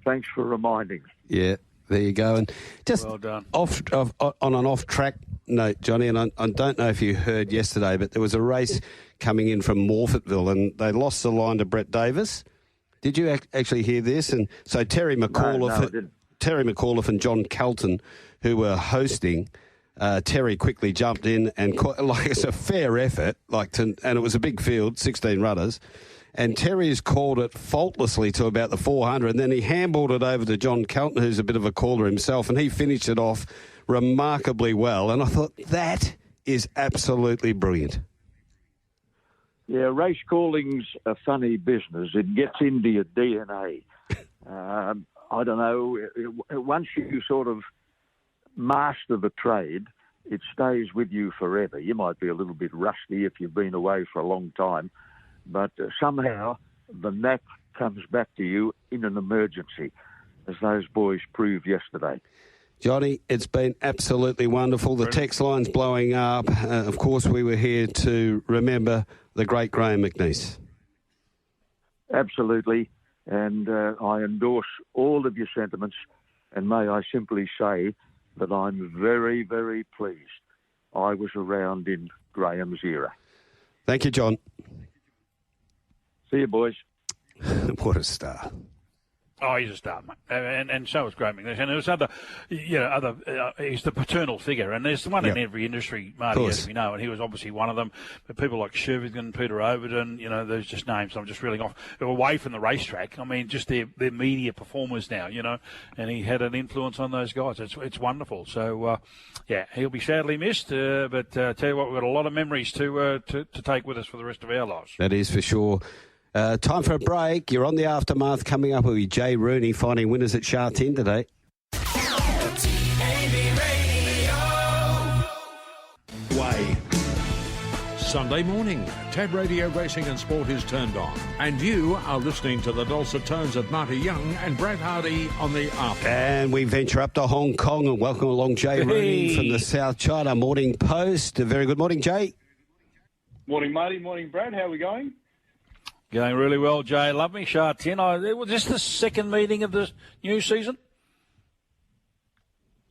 thanks for reminding me. Yeah, there you go. And just well done. On an off-track note, Johnny, and I don't know if you heard yesterday, but there was a race coming in from Morphettville, and they lost the line to Brett Davis. Did you actually hear this? And so Terry McAuliffe and John Calton, who were hosting, Terry quickly jumped in and it's a fair effort, and it was a big field, 16 runners, and Terry's called it faultlessly to about the 400, and then he handballed it over to John Calton, who's a bit of a caller himself, and he finished it off remarkably well. And I thought, that is absolutely brilliant. Yeah, race calling's a funny business. It gets into your DNA. I don't know, once you sort of master the trade, it stays with you forever. You might be a little bit rusty if you've been away for a long time, but somehow the knack comes back to you in an emergency, as those boys proved yesterday. Johnny, it's been absolutely wonderful. The text line's blowing up. Of course, we were here to remember the great Graham McNeice. Absolutely, and I endorse all of your sentiments, and may I simply say that I'm very, very pleased I was around in Graham's era. Thank you, John. See you, boys. What a star. Oh, he's a star, mate. And so was Graham McNeice. And there's he's the paternal figure. And there's one in every industry, Marty, as we know. And he was obviously one of them. But people like Shervington, Peter Overton, there's just names I'm just reeling off. They're away from the racetrack. I mean, just they're media performers now, and he had an influence on those guys. It's wonderful. So, he'll be sadly missed. But tell you what, we've got a lot of memories to take with us for the rest of our lives. That is for sure. Time for a break. You're on the Aftermath. Coming up will be Jay Rooney finding winners at Sha Tin today. Sunday morning. Tab Radio Racing and Sport is turned on. And you are listening to the dulcet tones of Marty Young and Brad Hardie on the After. And we venture up to Hong Kong and welcome along Jay Rooney from the South China Morning Post. A very good morning, Jay. Morning, Marty. Morning, Brad. How are we going? Going really well, Jay. Love me, Sha Tin. Was this the second meeting of the new season?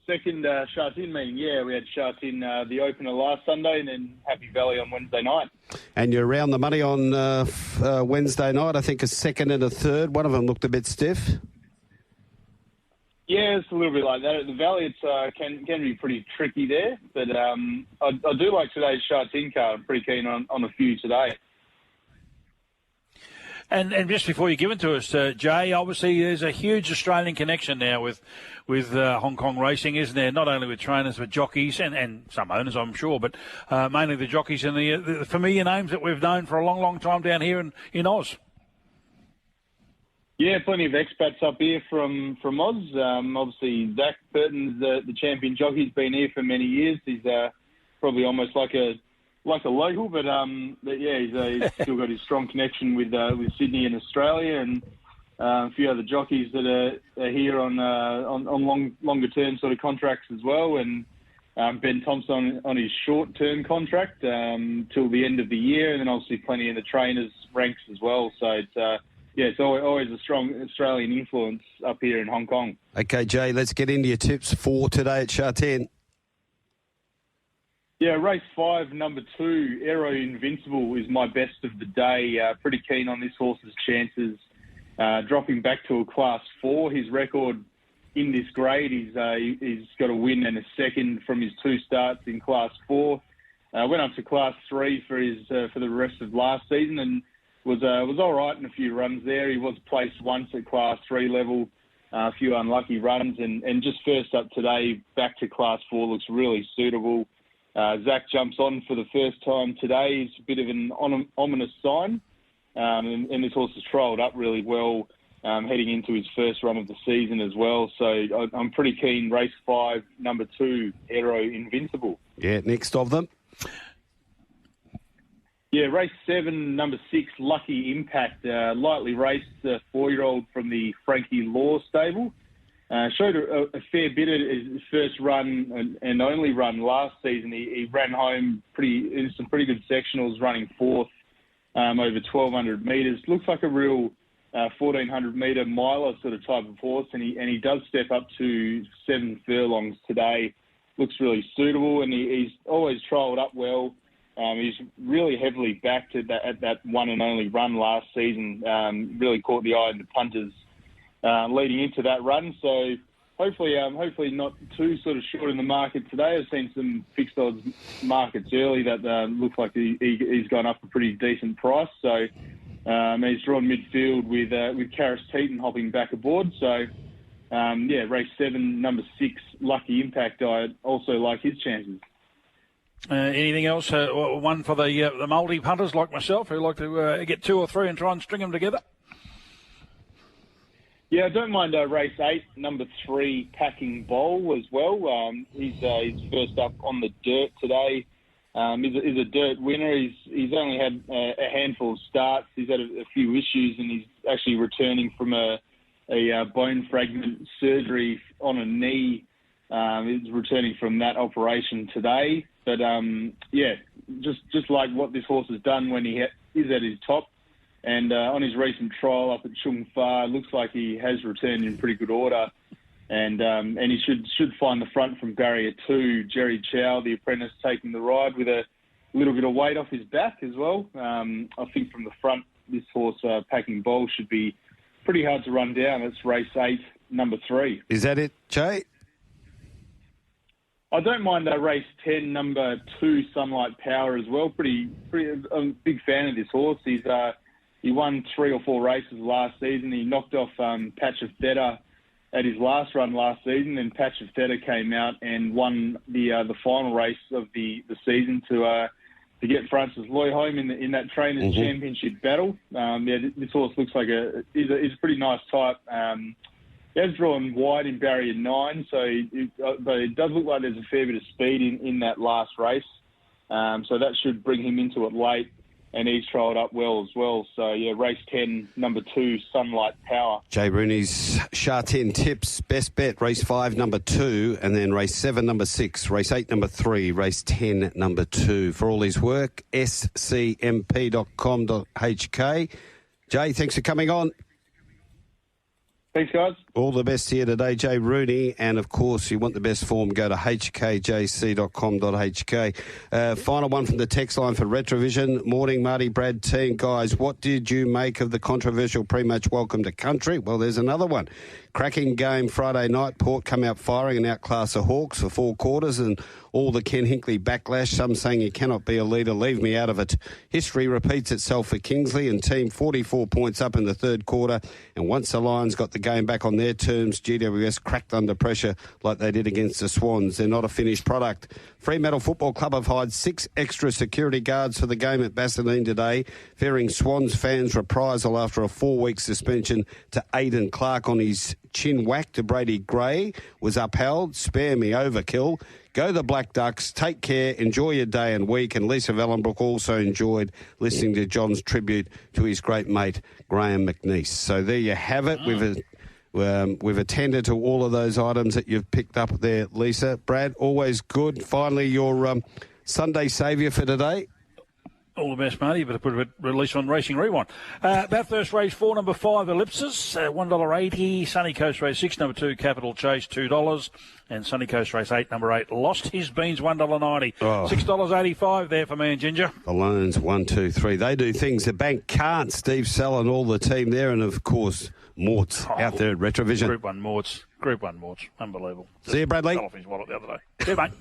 Second Sha Tin meeting, yeah. We had Sha Tin the opener last Sunday and then Happy Valley on Wednesday night. And you're around the money on Wednesday night. I think a second and a third. One of them looked a bit stiff. Yeah, it's a little bit like that. At the Valley, it can be pretty tricky there. But I do like today's Sha Tin card. I'm pretty keen on a few today. And just before you give it to us, Jay, obviously there's a huge Australian connection now with Hong Kong racing, isn't there? Not only with trainers, but jockeys and some owners, I'm sure, but mainly the jockeys and the familiar names that we've known for a long, long time down here in Oz. Yeah, plenty of expats up here from Oz. Obviously, Zach Burton's the champion jockey. He's been here for many years. He's probably almost like a local, but yeah, he's still got his strong connection with Sydney and Australia, and a few other jockeys that are here on longer term sort of contracts as well, and Ben Thompson on his short term contract till the end of the year, and then obviously plenty in the trainers ranks as well. So it's always a strong Australian influence up here in Hong Kong. Okay, Jay, let's get into your tips for today at Sha Tin. Yeah, race 5, number 2, Aero Invincible is my best of the day. Pretty keen on this horse's chances. Dropping back to a Class 4, his record in this grade, he's got a win and a second from his 2 starts in Class 4. Went up to Class 3 for the rest of last season and was all right in a few runs there. He was placed once at Class 3 level, a few unlucky runs, and just first up today, back to Class 4, looks really suitable. Zach jumps on for the first time today. It's a bit of an ominous sign, and this horse has trialled up really well heading into his first run of the season as well. So I'm pretty keen. Race 5, number 2, Aero Invincible. Yeah, next of them. Yeah, race 7, number 6, Lucky Impact. Lightly raced 4-year-old from the Frankie Law stable. Showed a fair bit at his first run and only run last season. He ran home in some pretty good sectionals, running 4th over 1,200 metres. Looks like a real 1,400-metre miler sort of type of horse, and he does step up to 7 furlongs today. Looks really suitable, and he's always trialled up well. He's really heavily backed at that one and only run last season. Really caught the eye of the punters leading into that run. So hopefully not too sort of short in the market today. I've seen some fixed odds markets early that look like he's gone up a pretty decent price. So he's drawn midfield with Karis Teaton hopping back aboard. So race 7, number 6, Lucky Impact. I also like his chances. Anything else? One for the multi-punters like myself who like to get 2 or 3 and try and string them together? Yeah, I don't mind race 8, number 3, Packing Bowl as well. He's first up on the dirt today. He's a dirt winner. He's only had a handful of starts. He's had a few issues, and he's actually returning from a bone fragment surgery on a knee. He's returning from that operation today. But just like what this horse has done when he is at his top. And on his recent trial up at Chung Fa, looks like he has returned in pretty good order. And he should find the front from barrier 2. Jerry Chow, the apprentice, taking the ride with a little bit of weight off his back as well. I think from the front, this horse, Packing Bowl, should be pretty hard to run down. It's race 8, number 3. Is that it, Jay? I don't mind race 10, number 2, Sunlight Power as well. I'm a big fan of this horse. He won 3 or 4 races last season. He knocked off Patch of Theta at his last run last season, and Patch of Theta came out and won the final race of the season to get Francis Loy home in that Trainers' Championship battle. This horse looks like he's a pretty nice type. He has drawn wide in barrier 9, but it does look like there's a fair bit of speed in that last race. So that should bring him into it late. And he's trialled up well as well. So, yeah, race 10, number 2, Sunlight Power. Jay Rooney's Shah 10 tips, best bet, race 5, number 2, and then race 7, number 6, race 8, number 3, race 10, number 2. For all his work, scmp.com.hk. Jay, thanks for coming on. Thanks, guys. All the best here today, Jay Rooney. And, of course, you want the best form, go to hkjc.com.hk. Final one from the text line for Retrovision. Morning, Marty, Brad, team. Guys, what did you make of the controversial pre-match welcome to country? Well, there's another one. Cracking game Friday night. Port come out firing and outclass the Hawks for 4 quarters and all the Ken Hinkley backlash. Some saying you cannot be a leader. Leave me out of it. History repeats itself for Kingsley and team 44 points up in the third quarter. And once the Lions got the game back on their terms, GWS cracked under pressure like they did against the Swans. They're not a finished product. Fremantle Football Club have hired 6 extra security guards for the game at Bassendean today, fearing Swans fans' reprisal after a 4-week suspension to Aidan Clark on his chin whack to Brady Gray was upheld. Spare me overkill. Go the Black Ducks. Take care. Enjoy your day and week. And Lisa Vellenbrook also enjoyed listening to John's tribute to his great mate, Graham McNeice. So there you have it. We've attended to all of those items that you've picked up there, Lisa. Brad, always good. Finally, your Sunday saviour for today. All the best, Marty. You better put a release on Racing Rewind. Bathurst Race 4, number 5, Ellipsis, $1.80. Sunny Coast Race 6, number 2, Capital Chase, $2. And Sunny Coast Race 8, number 8, Lost His Beans, $1.90. $6.85 there for me and Ginger. Balloons, 1, 2, 3. They do things the bank can't. Steve Sell and all the team there. And, of course, Mort's out there at Retrovision. Group 1 Mort's. Unbelievable. See you, Bradley. Fell off his wallet the other day. See you, mate.